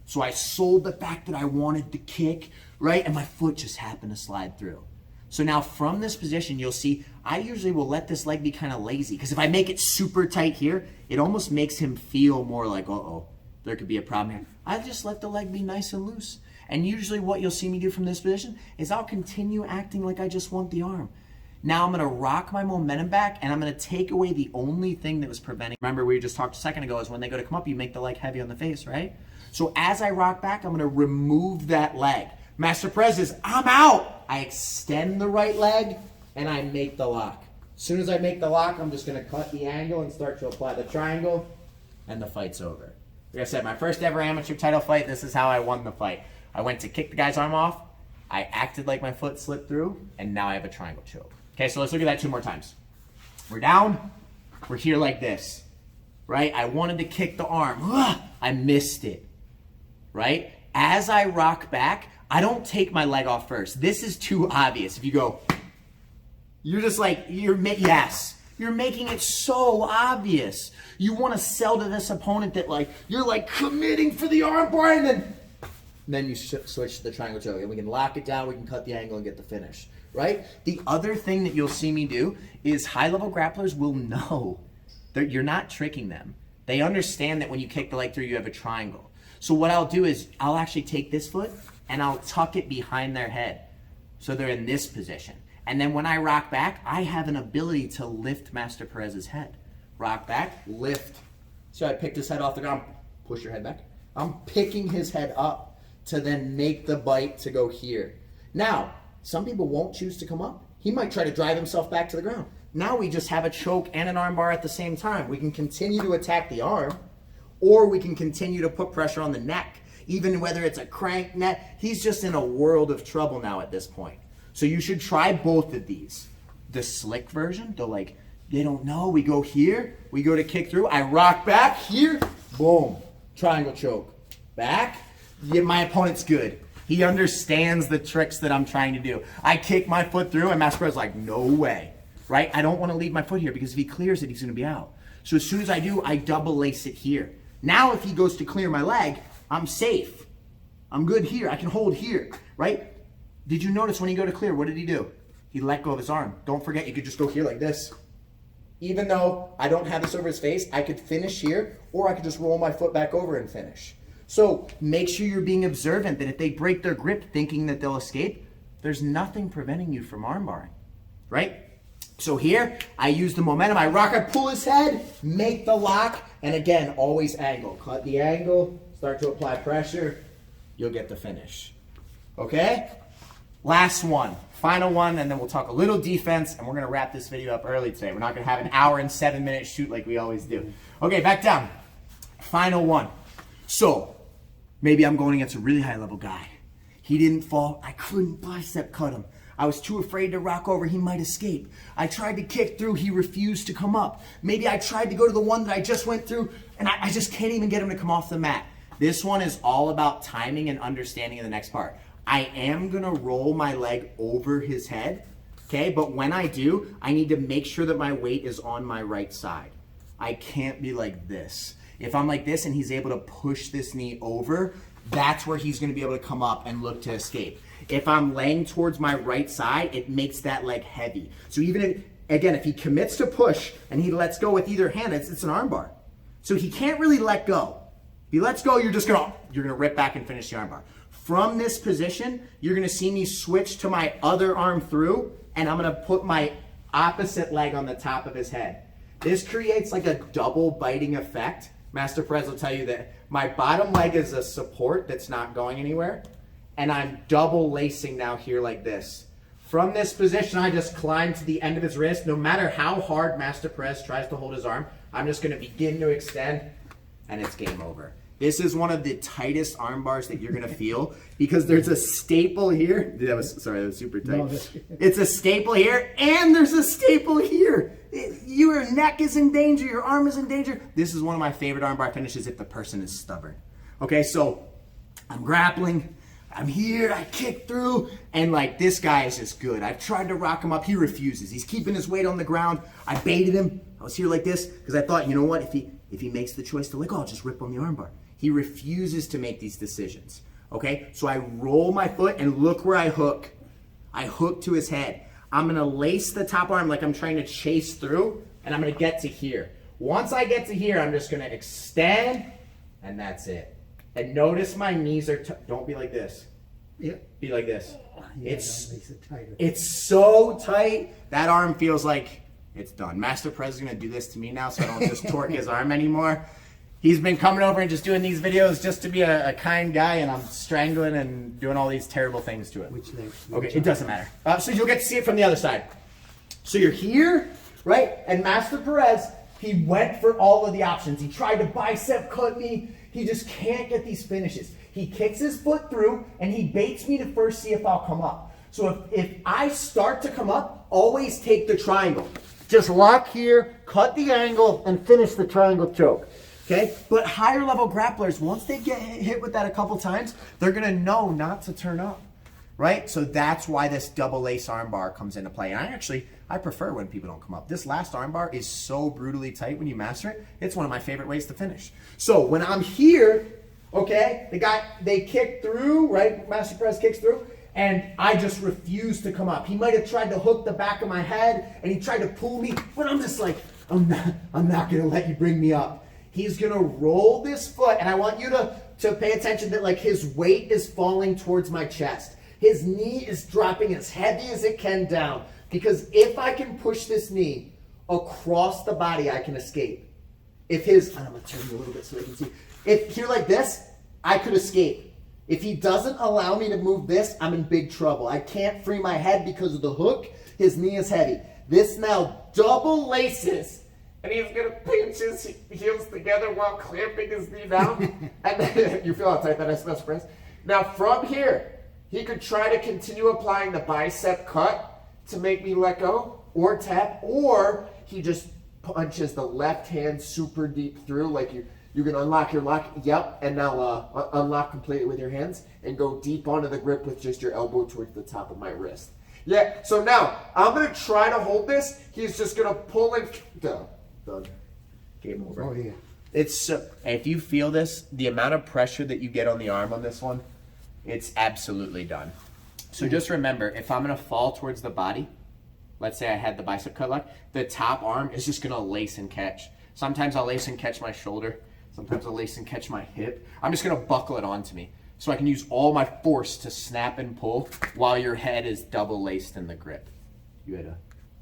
Speaker 2: So I sold the fact that I wanted the kick, right? And my foot just happened to slide through. So now from this position, you'll see, I usually will let this leg be kind of lazy, because if I make it super tight here, it almost makes him feel more like, uh-oh, there could be a problem here. I just let the leg be nice and loose. And usually what you'll see me do from this position is I'll continue acting like I just want the arm. Now I'm going to rock my momentum back, and I'm going to take away the only thing that was preventing. Remember, we just talked a second ago, is when they go to come up, you make the leg heavy on the face, right? So as I rock back, I'm going to remove that leg. Master Perez is, I'm out. I extend the right leg, and I make the lock. As soon as I make the lock, I'm just going to cut the angle and start to apply the triangle, and the fight's over. Like I said, my first ever amateur title fight, this is how I won the fight. I went to kick the guy's arm off, I acted like my foot slipped through, and now I have a triangle choke. Okay, so let's look at that 2 more times. We're down, we're here like this, right? I wanted to kick the arm, I missed it, right? As I rock back, I don't take my leg off first. This is too obvious. If you go, you're just like, you're making it so obvious. You want to sell to this opponent that like, you're like committing for the arm bar, and then you switch to the triangle choke, and we can lock it down, we can cut the angle and get the finish, right? The other thing that you'll see me do is high-level grapplers will know that you're not tricking them. They understand that when you kick the leg through, you have a triangle. So what I'll do is I'll actually take this foot and I'll tuck it behind their head, so they're in this position. And then when I rock back, I have an ability to lift Master Perez's head. Rock back, lift. So I picked his head off the ground, push your head back. I'm picking his head up to then make the bite to go here. Now, some people won't choose to come up. He might try to drive himself back to the ground. Now we just have a choke and an arm bar at the same time. We can continue to attack the arm, or we can continue to put pressure on the neck. Even whether it's a crank neck, he's just in a world of trouble now at this point. So you should try both of these. the slick version, they don't know. We go here, we go to kick through, I rock back here, boom, triangle choke. Back, yeah, my opponent's good. He understands the tricks that I'm trying to do. I kick my foot through, and Master Perez like, no way, right? I don't want to leave my foot here because if he clears it, he's going to be out. So as soon as I do, I double lace it here. Now if he goes to clear my leg, I'm safe. I'm good here. I can hold here, right? Did you notice when he go to clear, what did he do? He let go of his arm. Don't forget, you could just go here like this. Even though I don't have this over his face, I could finish here, or I could just roll my foot back over and finish. So make sure you're being observant that if they break their grip thinking that they'll escape, there's nothing preventing you from armbarring, right? So here, I use the momentum, I rock, I pull his head, make the lock, and again, always angle. Cut the angle, start to apply pressure, you'll get the finish. Okay? Last one, final one, and then we'll talk a little defense, and we're gonna wrap this video up early today. We're not gonna have an hour and 7 minute shoot like we always do. Okay, back down. Final one. So, maybe I'm going against a really high level guy. He didn't fall, I couldn't bicep cut him. I was too afraid to rock over, he might escape. I tried to kick through, he refused to come up. Maybe I tried to go to the one that I just went through, and I just can't even get him to come off the mat. This one is all about timing and understanding of the next part. I am gonna roll my leg over his head, okay? But when I do, I need to make sure that my weight is on my right side. I can't be like this. If I'm like this and he's able to push this knee over, that's where he's gonna be able to come up and look to escape. If I'm laying towards my right side, it makes that leg heavy. So even if, again, if he commits to push and he lets go with either hand, it's an arm bar. So he can't really let go. If he lets go, you're gonna rip back and finish the arm bar. From this position, you're gonna see me switch to my other arm through, and I'm gonna put my opposite leg on the top of his head. This creates like a double biting effect. Master Perez will tell you that my bottom leg is a support that's not going anywhere, and I'm double lacing now here like this. From this position, I just climb to the end of his wrist. No matter how hard Master Perez tries to hold his arm, I'm just gonna begin to extend, and it's game over. This is one of the tightest arm bars that you're gonna feel because there's a staple here. That was super tight.
Speaker 3: No,
Speaker 2: It's a staple here, and there's a staple here. Your neck is in danger, your arm is in danger. This is one of my favorite arm bar finishes if the person is stubborn. Okay, so I'm grappling, I'm here, I kick through, and like this guy is just good. I've tried to rock him up, he refuses. He's keeping his weight on the ground. I baited him. I was here like this because I thought, you know what, if he makes the choice to let go, I'll just rip on the arm bar. He refuses to make these decisions. Okay, so I roll my foot and look where I hook. I hook to his head. I'm gonna lace the top arm like I'm trying to chase through, and I'm gonna get to here. Once I get to here, I'm just gonna extend, and that's it. And notice my knees are, don't be like this.
Speaker 3: Yeah.
Speaker 2: Be like this.
Speaker 3: Yeah, that makes it tighter.
Speaker 2: It's so tight, that arm feels like it's done. Master Perez is gonna do this to me now so I don't just torque his arm anymore. He's been coming over and just doing these videos just to be a kind guy, and I'm strangling and doing all these terrible things to him.
Speaker 3: Which leg?
Speaker 2: Okay, it doesn't matter. So you'll get to see it from the other side. So you're here, right? And Master Perez, he went for all of the options. He tried to bicep cut me. He just can't get these finishes. He kicks his foot through, and he baits me to first see if I'll come up. So if I start to come up, always take the triangle. Just lock here, cut the angle, and finish the triangle choke. Okay, but higher level grapplers, once they get hit with that a couple times, they're gonna know not to turn up, right? So that's why this double lace arm bar comes into play. And I prefer when people don't come up. This last arm bar is so brutally tight when you master it. It's one of my favorite ways to finish. So when I'm here, okay, they kick through, right? Master Perez kicks through, and I just refuse to come up. He might have tried to hook the back of my head, and he tried to pull me, but I'm just like, I'm not gonna let you bring me up. He's gonna roll this foot, and I want you to pay attention that like his weight is falling towards my chest. His knee is dropping as heavy as it can down, because if I can push this knee across the body, I can escape. I'm gonna turn you a little bit so they can see. If here like this, I could escape. If he doesn't allow me to move this, I'm in big trouble. I can't free my head because of the hook. His knee is heavy. This now double laces. And he's gonna pinch his heels together while clamping his knee down. And then, you feel how tight that is, Master Perez? Now from here, he could try to continue applying the bicep cut to make me let go, or tap, or he just punches the left hand super deep through, like you can unlock your lock, yep, and now unlock completely with your hands and go deep onto the grip with just your elbow towards the top of my wrist. Yeah, so now I'm gonna try to hold this. He's just gonna pull and done. Game over.
Speaker 3: Oh yeah.
Speaker 2: It's if you feel this, the amount of pressure that you get on the arm on this one, it's absolutely done. So just remember, if I'm gonna fall towards the body, let's say I had the bicep cut lock, the top arm is just gonna lace and catch. Sometimes I'll lace and catch my shoulder. Sometimes I'll lace and catch my hip. I'm just gonna buckle it onto me so I can use all my force to snap and pull while your head is double laced in the grip. You had a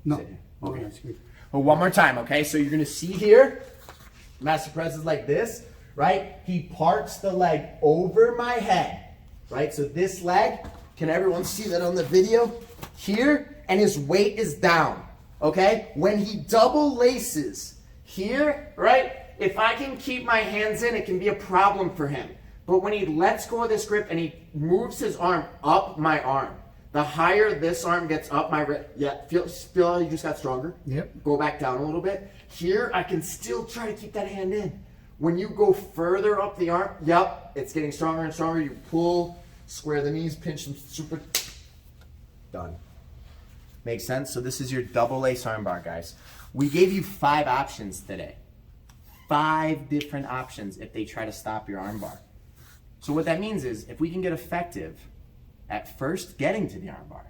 Speaker 3: No.
Speaker 2: sit here.
Speaker 3: No,
Speaker 2: Okay.
Speaker 3: that's good.
Speaker 2: Well, one more time, okay? So you're gonna see here, Master Press is like this, right? He parts the leg over my head, right? So this leg, can everyone see that on the video? Here, and his weight is down, okay? When he double laces here, right? If I can keep my hands in, it can be a problem for him. But when he lets go of this grip and he moves his arm up my arm, the higher this arm gets up my wrist, yeah, feel how you just got stronger?
Speaker 3: Yep.
Speaker 2: Go back down a little bit. Here, I can still try to keep that hand in. When you go further up the arm, yep, it's getting stronger and stronger. You pull, square the knees, pinch them super. Done. Makes sense? So this is your double lace armbar, guys. We gave you 5 options today. 5 different options if they try to stop your armbar. So what that means is if we can get effective at first getting to the armbar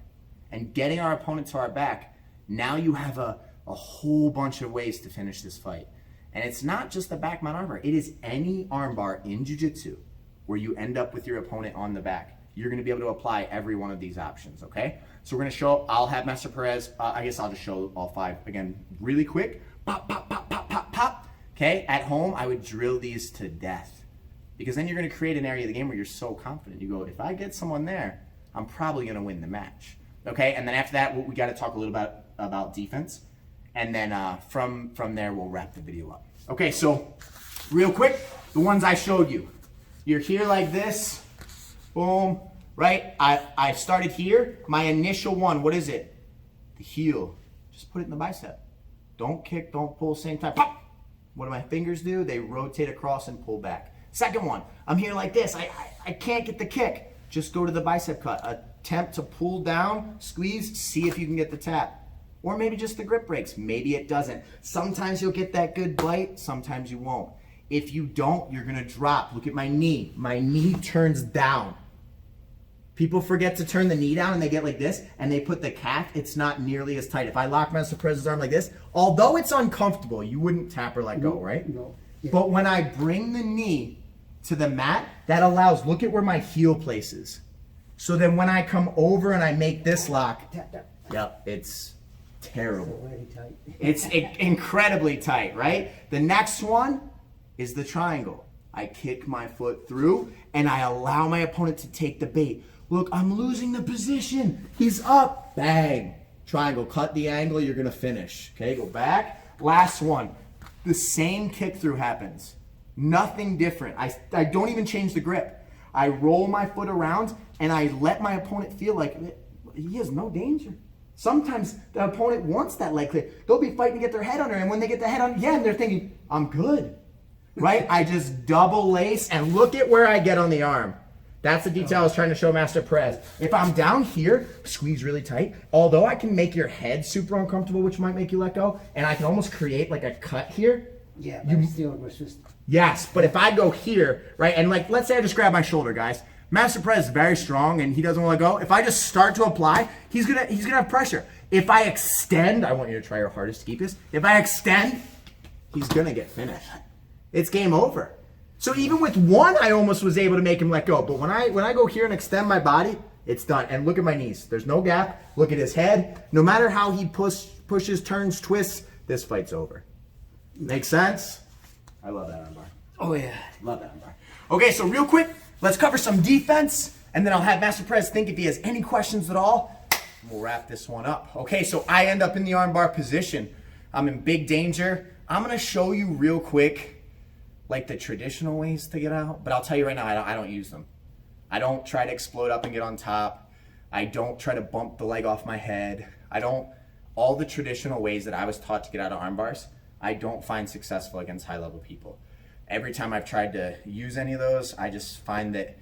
Speaker 2: and getting our opponent to our back, now you have a whole bunch of ways to finish this fight. And it's not just the back mount armbar. It is any armbar in jiu-jitsu where you end up with your opponent on the back. You're going to be able to apply every one of these options, okay? So we're going to show, I'll have Master Perez, I guess I'll just show all 5 again really quick. Pop, pop, pop, pop, pop, pop. Okay, at home, I would drill these to death because then you're going to create an area of the game where you're so confident. You go, if I get someone there, I'm probably going to win the match. Okay, and then after that, we got to talk a little about defense. And then from there, we'll wrap the video up. Okay, so real quick, the ones I showed you. You're here like this, boom, right? I started here. My initial one, what is it? The heel. Just put it in the bicep. Don't kick, don't pull, same time. Pop! What do my fingers do? They rotate across and pull back. Second one, I'm here like this. I can't get the kick. Just go to the bicep cut. Attempt to pull down, squeeze, see if you can get the tap. Or maybe just the grip breaks. Maybe it doesn't. Sometimes you'll get that good bite, sometimes you won't. If you don't, you're gonna drop. Look at my knee. My knee turns down. People forget to turn the knee down and they get like this and they put the calf, it's not nearly as tight. If I lock Master Perez's arm like this, although it's uncomfortable, you wouldn't tap or let go, right?
Speaker 3: No. Yeah.
Speaker 2: But when I bring the knee to the mat, that allows, look at where my heel places. So then when I come over and I make this lock,
Speaker 3: Tap, tap.
Speaker 2: yep, it's terrible.
Speaker 3: Very tight.
Speaker 2: It's incredibly tight, right? The next one is the triangle. I kick my foot through and I allow my opponent to take the bait. Look, I'm losing the position. He's up. Bang. Triangle. Cut the angle. You're going to finish. Okay, go back. Last one. The same kick through happens. Nothing different. I don't even change the grip. I roll my foot around and I let my opponent feel like he has no danger. Sometimes the opponent wants that leg clear. They'll be fighting to get their head under, and when they get the head on, yeah, and they're thinking, I'm good. Right? I just double lace and look at where I get on the arm. That's the detail I was trying to show Master Perez. If I'm down here, squeeze really tight, although I can make your head super uncomfortable, which might make you let go, and I can almost create like a cut here.
Speaker 3: Yeah, but still resist.
Speaker 2: Yes, but if I go here, right, and like, let's say I just grab my shoulder, guys. Master Perez is very strong and he doesn't want to go. If I just start to apply, he's gonna have pressure. If I extend, I want you to try your hardest to keep this. If I extend, he's gonna get finished. It's game over. So even with one, I almost was able to make him let go. But when I go here and extend my body, it's done. And look at my knees. There's no gap. Look at his head. No matter how he pushes, turns, twists, this fight's over. Make sense? I love that armbar.
Speaker 3: Oh yeah.
Speaker 2: Love that armbar. Okay, so real quick, let's cover some defense, and then I'll have Master Perez think if he has any questions at all. We'll wrap this one up. Okay, so I end up in the armbar position. I'm in big danger. I'm gonna show you real quick like the traditional ways to get out, but I'll tell you right now, I don't use them. I don't try to explode up and get on top. I don't try to bump the leg off my head. I don't
Speaker 1: all the traditional ways that I was taught to get out of arm bars, I don't find successful against high level people. Every time I've tried to use any of those, I just find that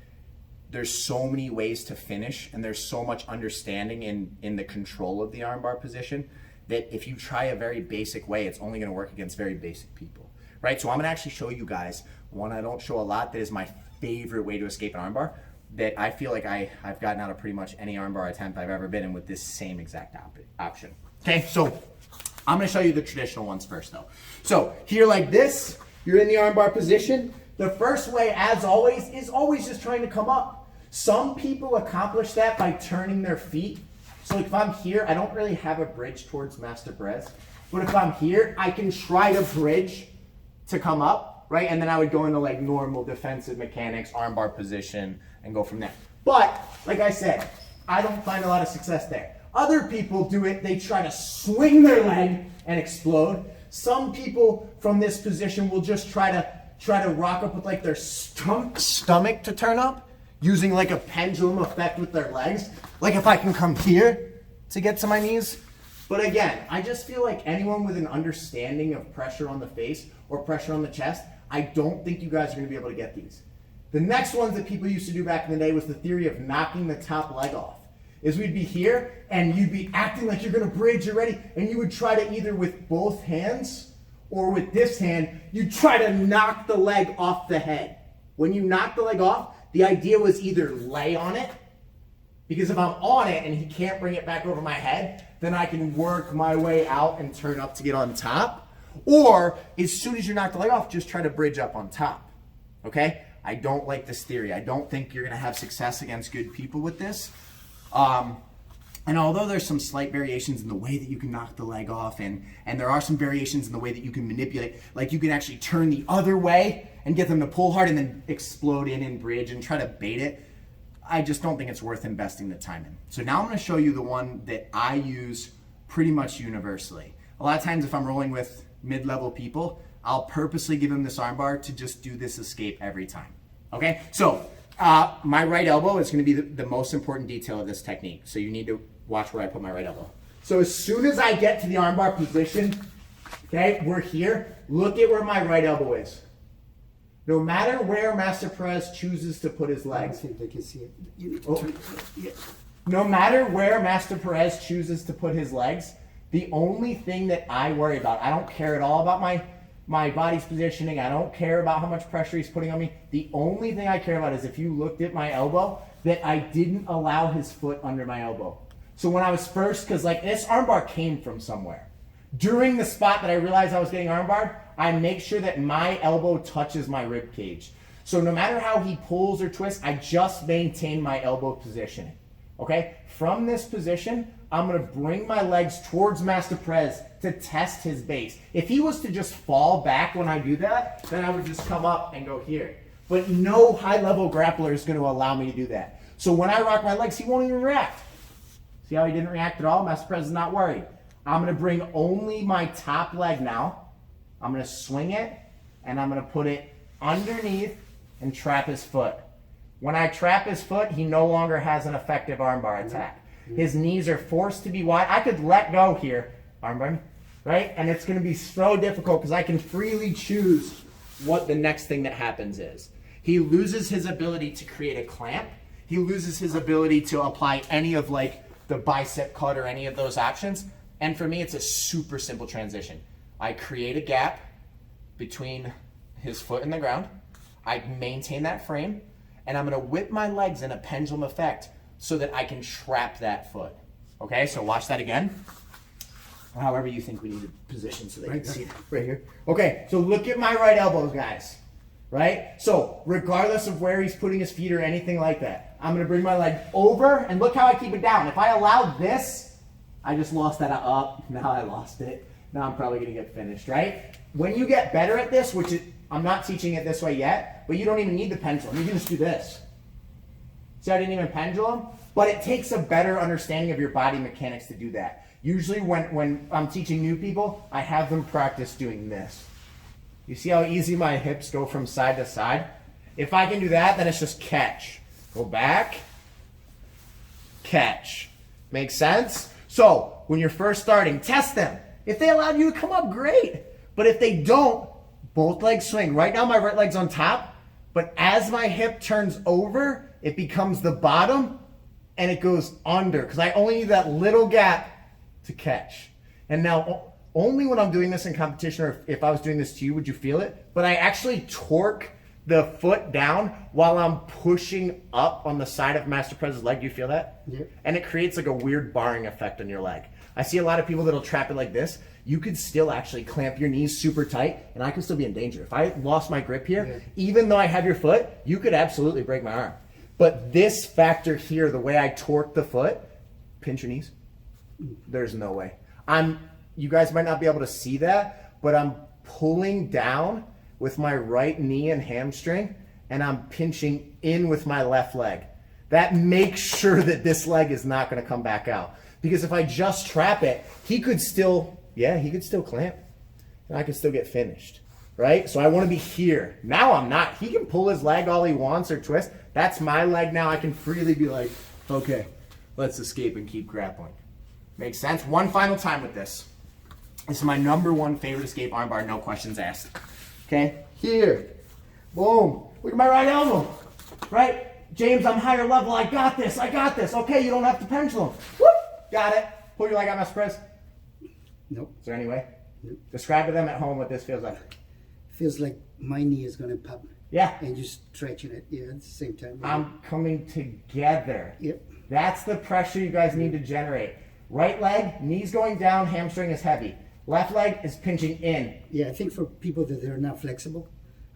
Speaker 1: there's so many ways to finish and there's so much understanding in the control of the armbar position that if you try a very basic way, it's only going to work against very basic people, right? So I'm going to actually show you guys one I don't show a lot that is my favorite way to escape an armbar that I feel like I've gotten out of pretty much any armbar attempt I've ever been in with this same exact option. Okay, so I'm going to show you the traditional ones first though. So here like this, you're in the armbar position. The first way, as always, is always just trying to come up. Some people accomplish that by turning their feet. So if I'm here, I don't really have a bridge towards Master Perez, but if I'm here, I can try to bridge to come up, right? And then I would go into like normal defensive mechanics, armbar position, and go from there. But like I said, I don't find a lot of success there. Other people do it, they try to swing their leg and explode. Some people from this position will just try to rock up with like their stomach to turn up, using like a pendulum effect with their legs. Like if I can come here to get to my knees. But again, I just feel like anyone with an understanding of pressure on the face or pressure on the chest, I don't think you guys are gonna be able to get these. The next ones that people used to do back in the day was the theory of knocking the top leg off. Is we'd be here and you'd be acting like you're gonna bridge, you're ready, and you would try to either with both hands or with this hand, you try to knock the leg off the head. When you knock the leg off, the idea was either lay on it, because if I'm on it and he can't bring it back over my head, then I can work my way out and turn up to get on top. Or as soon as you knock the leg off, just try to bridge up on top, okay? I don't like this theory. I don't think you're gonna have success against good people with this. And although there's some slight variations in the way that you can knock the leg off, and there are some variations in the way that you can manipulate, like you can actually turn the other way and get them to pull hard and then explode in and bridge and try to bait it, I just don't think it's worth investing the time in. So now I'm gonna show you the one that I use pretty much universally. A lot of times if I'm rolling with mid-level people, I'll purposely give them this armbar to just do this escape every time, okay? So my right elbow is gonna be the most important detail of this technique. So you need to watch where I put my right elbow. So as soon as I get to the armbar position, okay, we're here, look at where my right elbow is. No matter where Master Perez chooses to put his legs.
Speaker 3: I think they can see it.
Speaker 1: No matter where Master Perez chooses to put his legs, the only thing that I worry about, I don't care at all about my body's positioning, I don't care about how much pressure he's putting on me. The only thing I care about is if you looked at my elbow, that I didn't allow his foot under my elbow. So when I was first, because like this armbar came from somewhere. During the spot that I realized I was getting armbarred, I make sure that my elbow touches my rib cage. So no matter how he pulls or twists, I just maintain my elbow positioning. Okay? From this position, I'm gonna bring my legs towards Master Perez to test his base. If he was to just fall back when I do that, then I would just come up and go here. But no high-level grappler is gonna allow me to do that. So when I rock my legs, he won't even react. See how he didn't react at all? Master Perez is not worried. I'm gonna bring only my top leg now. I'm gonna swing it, and I'm gonna put it underneath and trap his foot. When I trap his foot, he no longer has an effective armbar attack. His knees are forced to be wide. I could let go here, armbar, right? And it's gonna be so difficult because I can freely choose what the next thing that happens is. He loses his ability to create a clamp. He loses his ability to apply any of like the bicep cut or any of those options. And for me, it's a super simple transition. I create a gap between his foot and the ground. I maintain that frame, and I'm gonna whip my legs in a pendulum effect so that I can trap that foot. Okay, so watch that again. However you think we need to position so they can see that right here. Okay, so look at my right elbows, guys, right? So regardless of where he's putting his feet or anything like that, I'm gonna bring my leg over, and look how I keep it down. If I allow this, I just lost that up, now I lost it. Now I'm probably gonna get finished, right? When you get better at this, which is, I'm not teaching it this way yet, but you don't even need the pendulum, you can just do this. See, I didn't even pendulum, but it takes a better understanding of your body mechanics to do that. Usually when I'm teaching new people, I have them practice doing this. You see how easy my hips go from side to side? If I can do that, then it's just catch. Go back, catch. Make sense?
Speaker 2: So when you're first starting, test them. If they allowed you to come up, great. But if they don't, both legs swing. Right now my right leg's on top, but as my hip turns over, it becomes the bottom and it goes under because I only need that little gap to catch. And now only when I'm doing this in competition, or if I was doing this to you, would you feel it? But I actually torque the foot down while I'm pushing up on the side of Master Prez's leg. Do you feel that?
Speaker 3: Yep.
Speaker 2: And it creates like a weird barring effect on your leg. I see a lot of people that'll trap it like this. You could still actually clamp your knees super tight and I could still be in danger. If I lost my grip here, even though I have your foot, you could absolutely break my arm. But this factor here, the way I torque the foot, pinch your knees. There's no way. You guys might not be able to see that, but I'm pulling down with my right knee and hamstring, and I'm pinching in with my left leg. That makes sure that this leg is not going to come back out. Because if I just trap it, he could still clamp, and I could still get finished, right? So I want to be here. Now I'm not. He can pull his leg all he wants or twist. That's my leg now. I can freely be like, okay, let's escape and keep grappling. Makes sense? One final time with this. This is my #1 favorite escape armbar, no questions asked. Okay, here, boom, look at my right elbow, right? James, I'm higher level, I got this. Okay, you don't have to pendulum. Whoop, got it. Pull your leg out, Master Prez.
Speaker 3: Nope.
Speaker 2: Is there any way?
Speaker 3: Nope.
Speaker 2: Describe to them at home what this feels like.
Speaker 3: Feels like my knee is gonna pop.
Speaker 2: Yeah.
Speaker 3: And just stretching it, at the same time.
Speaker 2: I'm coming together.
Speaker 3: Yep.
Speaker 2: That's the pressure you guys need to generate. Right leg, knees going down, hamstring is heavy. Left leg is pinching in.
Speaker 3: Yeah, I think for people that they're not flexible,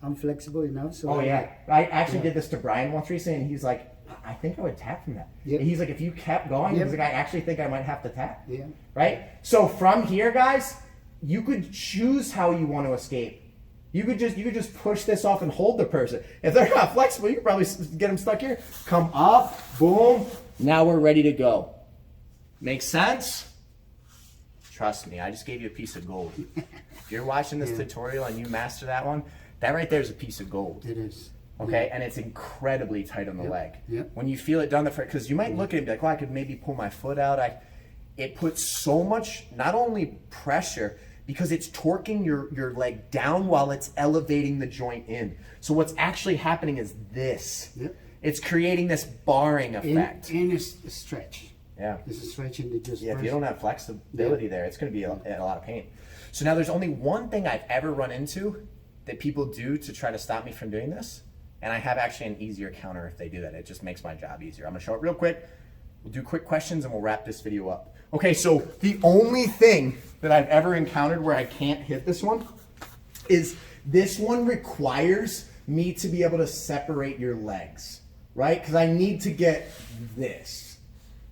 Speaker 3: I'm flexible enough. So
Speaker 2: Oh yeah, I actually did this to Brian once recently, and he's like, I think I would tap from that.
Speaker 3: Yep.
Speaker 2: And he's like, if you kept going,
Speaker 3: Yep.
Speaker 2: he's like, I actually think I might have to tap.
Speaker 3: Yeah.
Speaker 2: Right? So from here, guys, you could choose how you want to escape. You could just push this off and hold the person. If they're not flexible, you could probably get them stuck here. Come up, boom. Now we're ready to go. Make sense? Trust me, I just gave you a piece of gold. If you're watching this tutorial and you master that one, that right there is a piece of gold.
Speaker 3: It is.
Speaker 2: Okay, and it's incredibly tight on the leg.
Speaker 3: Yep.
Speaker 2: When you feel it done the first, because you might look at it and be like, "Oh, I could maybe pull my foot out." It puts so much, not only pressure, because it's torquing your leg down while it's elevating the joint in. So what's actually happening is this.
Speaker 3: Yep.
Speaker 2: It's creating this barring effect.
Speaker 3: And it's a stretch.
Speaker 2: Yeah.
Speaker 3: It's a stretch and it just
Speaker 2: Yeah, if you don't have flexibility there, it's going to be a lot of pain. So now there's only one thing I've ever run into that people do to try to stop me from doing this. And I have actually an easier counter if they do that. It just makes my job easier. I'm going to show it real quick. We'll do quick questions and we'll wrap this video up. Okay, so the only thing that I've ever encountered where I can't hit this one is this one requires me to be able to separate your legs, right? Because I need to get this.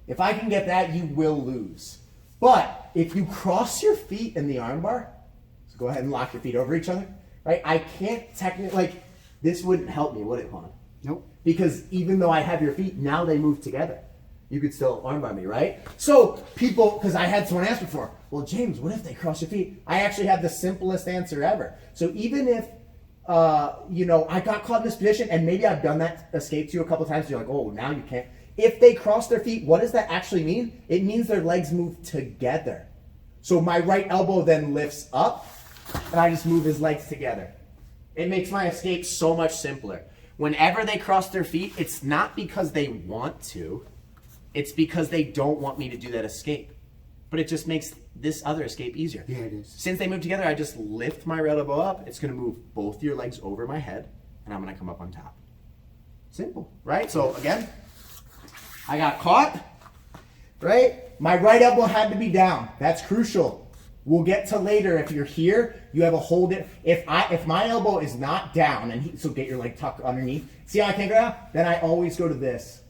Speaker 2: If I can get that, you will lose. But if you cross your feet in the armbar, so go ahead and lock your feet over each other, right? I can't technically, like, this wouldn't help me, would it, Juan?
Speaker 3: Nope.
Speaker 2: Because even though I have your feet, now they move together. You could still armbar me, right? So people, because I had someone ask before, well, James, what if they cross your feet? I actually have the simplest answer ever. So even if, I got caught in this position and maybe I've done that escape to you a couple times, you're like, oh, now you can't. If they cross their feet, what does that actually mean? It means their legs move together. So my right elbow then lifts up and I just move his legs together. It makes my escape so much simpler. Whenever they cross their feet, it's not because they want to. It's because they don't want me to do that escape. But it just makes this other escape easier.
Speaker 3: Yeah, it is.
Speaker 2: Since they move together, I just lift my right elbow up. It's going to move both your legs over my head, and I'm going to come up on top. Simple, right? So again, I got caught, right? My right elbow had to be down. That's crucial. We'll get to later. If you're here, you have a hold it. If my elbow is not down, and so get your leg tucked underneath. See how I can't go down? Then I always go to this.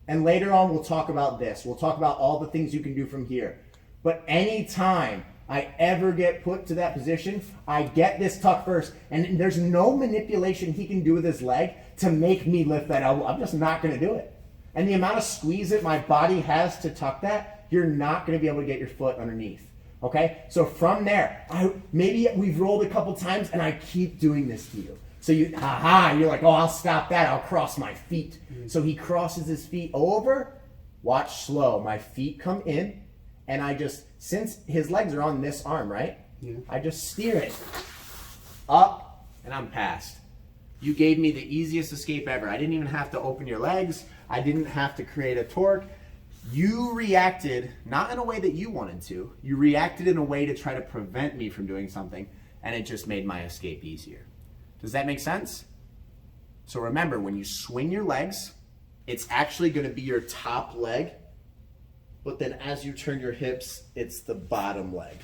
Speaker 2: And later on, we'll talk about this. We'll talk about all the things you can do from here. But anytime I ever get put to that position, I get this tuck first. And there's no manipulation he can do with his leg to make me lift that elbow. I'm just not going to do it. And the amount of squeeze that my body has to tuck that, you're not going to be able to get your foot underneath. Okay? So from there, maybe we've rolled a couple times and I keep doing this to you. So you're like, oh, I'll stop that. I'll cross my feet. So he crosses his feet over. Watch slow. My feet come in and I just, since his legs are on this arm, right?
Speaker 3: Yeah.
Speaker 2: I just steer it up and I'm past. You gave me the easiest escape ever. I didn't even have to open your legs. I didn't have to create a torque. You reacted not in a way that you wanted to. You reacted in a way to try to prevent me from doing something, and it just made my escape easier. Does that make sense? So remember, when you swing your legs, it's actually going to be your top leg, but then as you turn your hips, it's the bottom leg.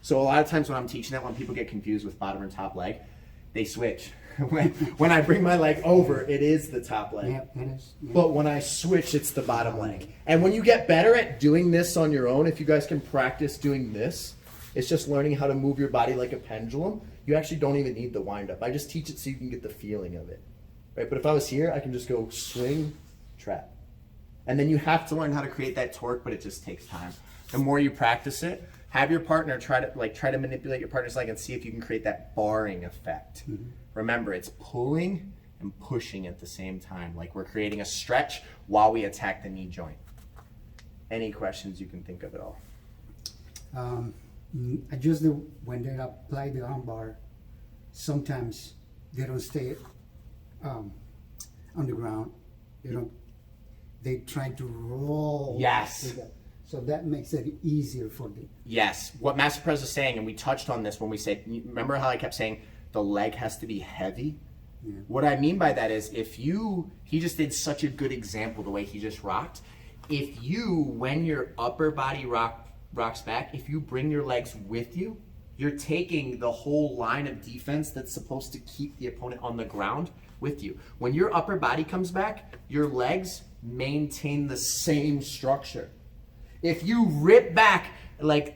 Speaker 2: So a lot of times when I'm teaching that, when people get confused with bottom and top leg, they switch. When I bring my leg over, it is the top leg.
Speaker 3: Yeah, it is. Yeah.
Speaker 2: But when I switch, it's the bottom leg. And when you get better at doing this on your own, if you guys can practice doing this, it's just learning how to move your body like a pendulum. You actually don't even need the wind up. I just teach it so you can get the feeling of it. Right? But if I was here, I can just go swing, trap. And then you have to learn how to create that torque, but it just takes time. The more you practice it, have your partner try to manipulate your partner's leg and see if you can create that barring effect. Remember, it's pulling and pushing at the same time, like we're creating a stretch while we attack the knee joint. Any questions you can think of at all?
Speaker 3: Just when they apply the armbar, sometimes they don't stay on the ground. They try to roll.
Speaker 2: Yes.
Speaker 3: So that makes it easier for them.
Speaker 2: Yes. What Master Perez is saying, and we touched on this when we said, remember how I kept saying the leg has to be heavy?
Speaker 3: Yeah.
Speaker 2: What I mean by that is he just did such a good example the way he just rocked. If you, when your upper body rocks back, if you bring your legs with you, you're taking the whole line of defense that's supposed to keep the opponent on the ground with you. When your upper body comes back, your legs maintain the same structure. If you rip back, and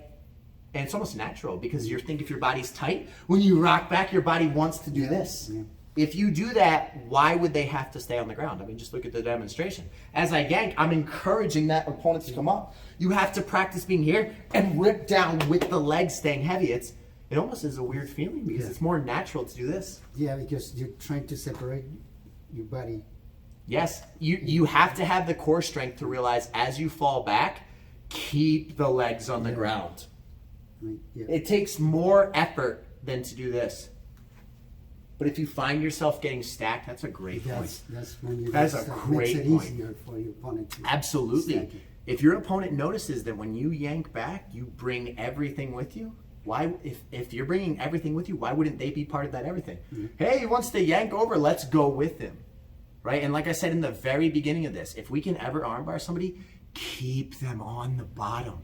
Speaker 2: it's almost natural because you think if your body's tight, when you rock back, your body wants to do this.
Speaker 3: Yeah.
Speaker 2: If you do that, why would they have to stay on the ground? I mean, just look at the demonstration. As I yank, I'm encouraging that opponent to come up. You have to practice being here and rip down with the legs staying heavy. It almost is a weird feeling because it's more natural to do this.
Speaker 3: Yeah, because you're trying to separate your body.
Speaker 2: Yes, you have to have the core strength to realize as you fall back, keep the legs on the ground.
Speaker 3: Yeah.
Speaker 2: It takes more effort than to do this. But if you find yourself getting stacked, that's a great point.
Speaker 3: That's when you
Speaker 2: That's a great
Speaker 3: makes it
Speaker 2: point.
Speaker 3: easier for your opponent to
Speaker 2: Absolutely.
Speaker 3: stack it.
Speaker 2: If your opponent notices that when you yank back, you bring everything with you, why, if you're bringing everything with you, why wouldn't they be part of that everything? Hey, he wants to yank over, let's go with him. Right? And like I said in the very beginning of this, if we can ever armbar somebody, keep them on the bottom.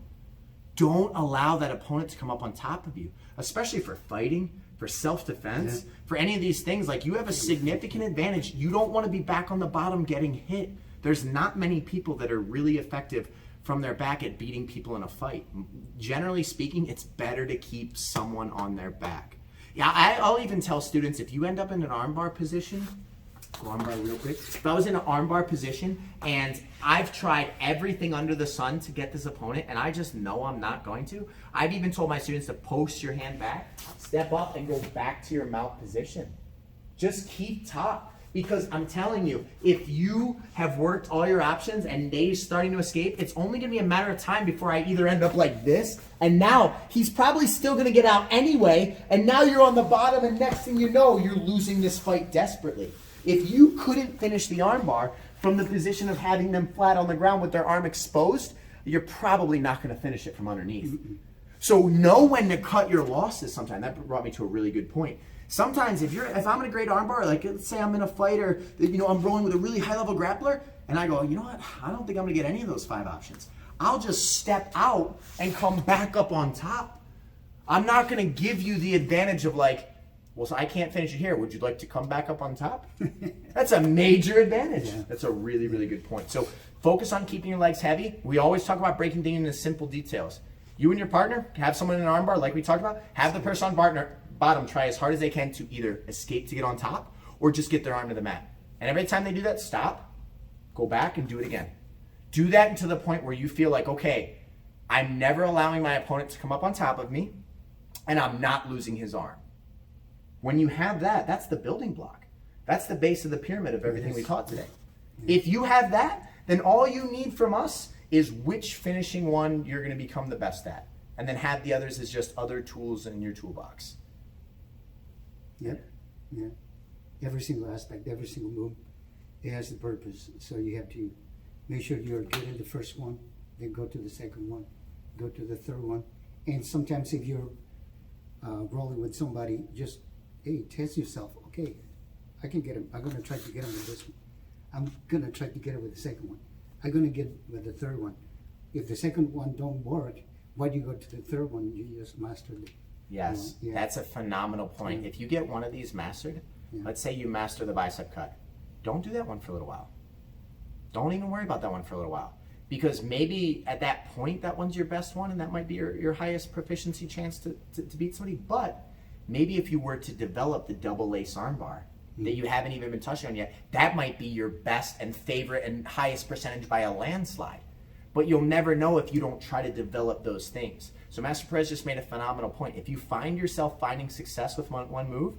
Speaker 2: Don't allow that opponent to come up on top of you, especially for fighting, for self-defense, for any of these things. Like, you have a significant advantage. You don't want to be back on the bottom getting hit. There's not many people that are really effective from their back at beating people in a fight. Generally speaking, it's better to keep someone on their back. Yeah, I'll even tell students, if you end up in an armbar position, go armbar real quick. If I was in an armbar position and I've tried everything under the sun to get this opponent and I just know I'm not going to, I've even told my students to post your hand back, step up and go back to your mount position. Just keep top. Because I'm telling you, if you have worked all your options and Nay's starting to escape, it's only going to be a matter of time before I either end up like this, and now he's probably still going to get out anyway, and now you're on the bottom, and next thing you know, you're losing this fight desperately. If you couldn't finish the armbar from the position of having them flat on the ground with their arm exposed, you're probably not going to finish it from underneath. So know when to cut your losses sometimes. That brought me to a really good point. Sometimes if I'm in a great armbar, like let's say I'm in a fight or I'm rolling with a really high level grappler, and I go, you know what, I don't think I'm gonna get any of those 5 options. I'll just step out and come back up on top. I'm not gonna give you the advantage of so I can't finish it here. Would you like to come back up on top? That's a major advantage. Yeah. That's a really, really good point. So focus on keeping your legs heavy. We always talk about breaking things into simple details. You and your partner have someone in an armbar like we talked about, have the person on bottom try as hard as they can to either escape to get on top or just get their arm to the mat. And every time they do that, stop, go back and do it again. Do that to the point where you feel like, okay, I'm never allowing my opponent to come up on top of me and I'm not losing his arm. When you have that, that's the building block. That's the base of the pyramid of everything we taught today. If you have that, then all you need from us is which finishing one you're going to become the best at, and then have the others as just other tools in your toolbox.
Speaker 3: Yep, yeah. Every single aspect, every single move, it has a purpose. So you have to make sure you're good at the first one, then go to the second one, go to the third one. And sometimes if you're rolling with somebody, just, hey, test yourself. Okay, I can get him. I'm going to try to get him with this one. I'm going to try to get it with the second one. I'm going to get with the third one. If the second one don't work, why do you go to the third one? You just mastered it.
Speaker 2: Yes,
Speaker 3: Yeah.
Speaker 2: that's a phenomenal point. If you get one of these mastered, let's say you master the bicep cut, don't do that one for a little while. Don't even worry about that one for a little while. Because maybe at that point, that one's your best one, and that might be your highest proficiency chance to beat somebody. But maybe if you were to develop the double lace armbar that you haven't even been touching on yet, that might be your best and favorite and highest percentage by a landslide. But you'll never know if you don't try to develop those things. So Master Perez just made a phenomenal point. If you find yourself finding success with one move,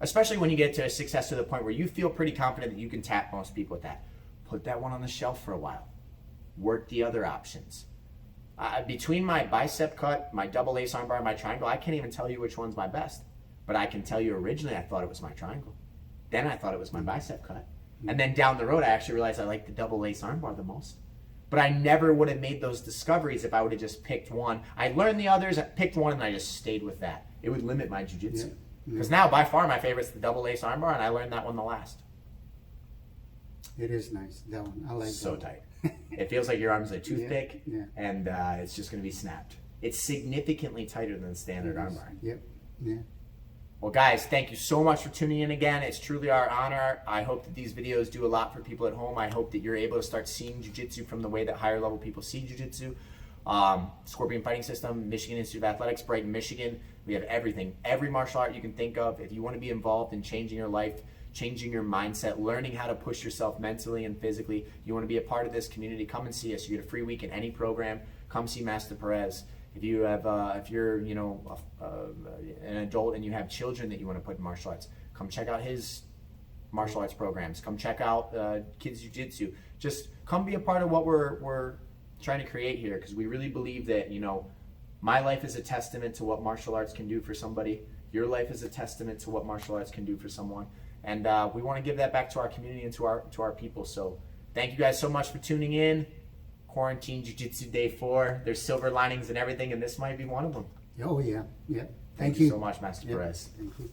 Speaker 2: especially when you get to a success to the point where you feel pretty confident that you can tap most people with that, put that one on the shelf for a while. Work the other options. Between my bicep cut, my double ace armbar, and my triangle, I can't even tell you which one's my best. But I can tell you originally I thought it was my triangle. Then I thought it was my bicep cut. And then down the road I actually realized I liked the double ace armbar the most. But I never would have made those discoveries if I would have just picked one. I learned the others, I picked one, and I just stayed with that. It would limit my jiu-jitsu. Because now by far my favorite's the double ace armbar, and I learned that one the last.
Speaker 3: It is nice, that one. I like
Speaker 2: So
Speaker 3: that.
Speaker 2: tight. It feels like your arm's a toothpick,
Speaker 3: yeah.
Speaker 2: and it's just going to be snapped. It's significantly tighter than the standard armbar.
Speaker 3: Yep, yeah.
Speaker 2: Well, guys, thank you so much for tuning in again. It's truly our honor. I hope that these videos do a lot for people at home. I hope that you're able to start seeing jiu-jitsu from the way that higher level people see jiu-jitsu. Scorpion Fighting System, Michigan Institute of Athletics, Brighton, Michigan. We have everything, every martial art you can think of. If you want to be involved in changing your life, changing your mindset, learning how to push yourself mentally and physically, you want to be a part of this community, come and see us. You get a free week in any program. Come see Master Perez. If you have, if you're, an adult and you have children that you want to put in martial arts, come check out his martial arts programs. Come check out Kids Jiu-Jitsu. Just come be a part of what we're trying to create here, because we really believe that, my life is a testament to what martial arts can do for somebody. Your life is a testament to what martial arts can do for someone. And we want to give that back to our community and to our people. So thank you guys so much for tuning in. Quarantine Jiu-Jitsu Day 4. There's silver linings and everything, and this might be one of them.
Speaker 3: Oh, yeah, yeah.
Speaker 2: Thank you so much, Master Perez.
Speaker 3: Thank you.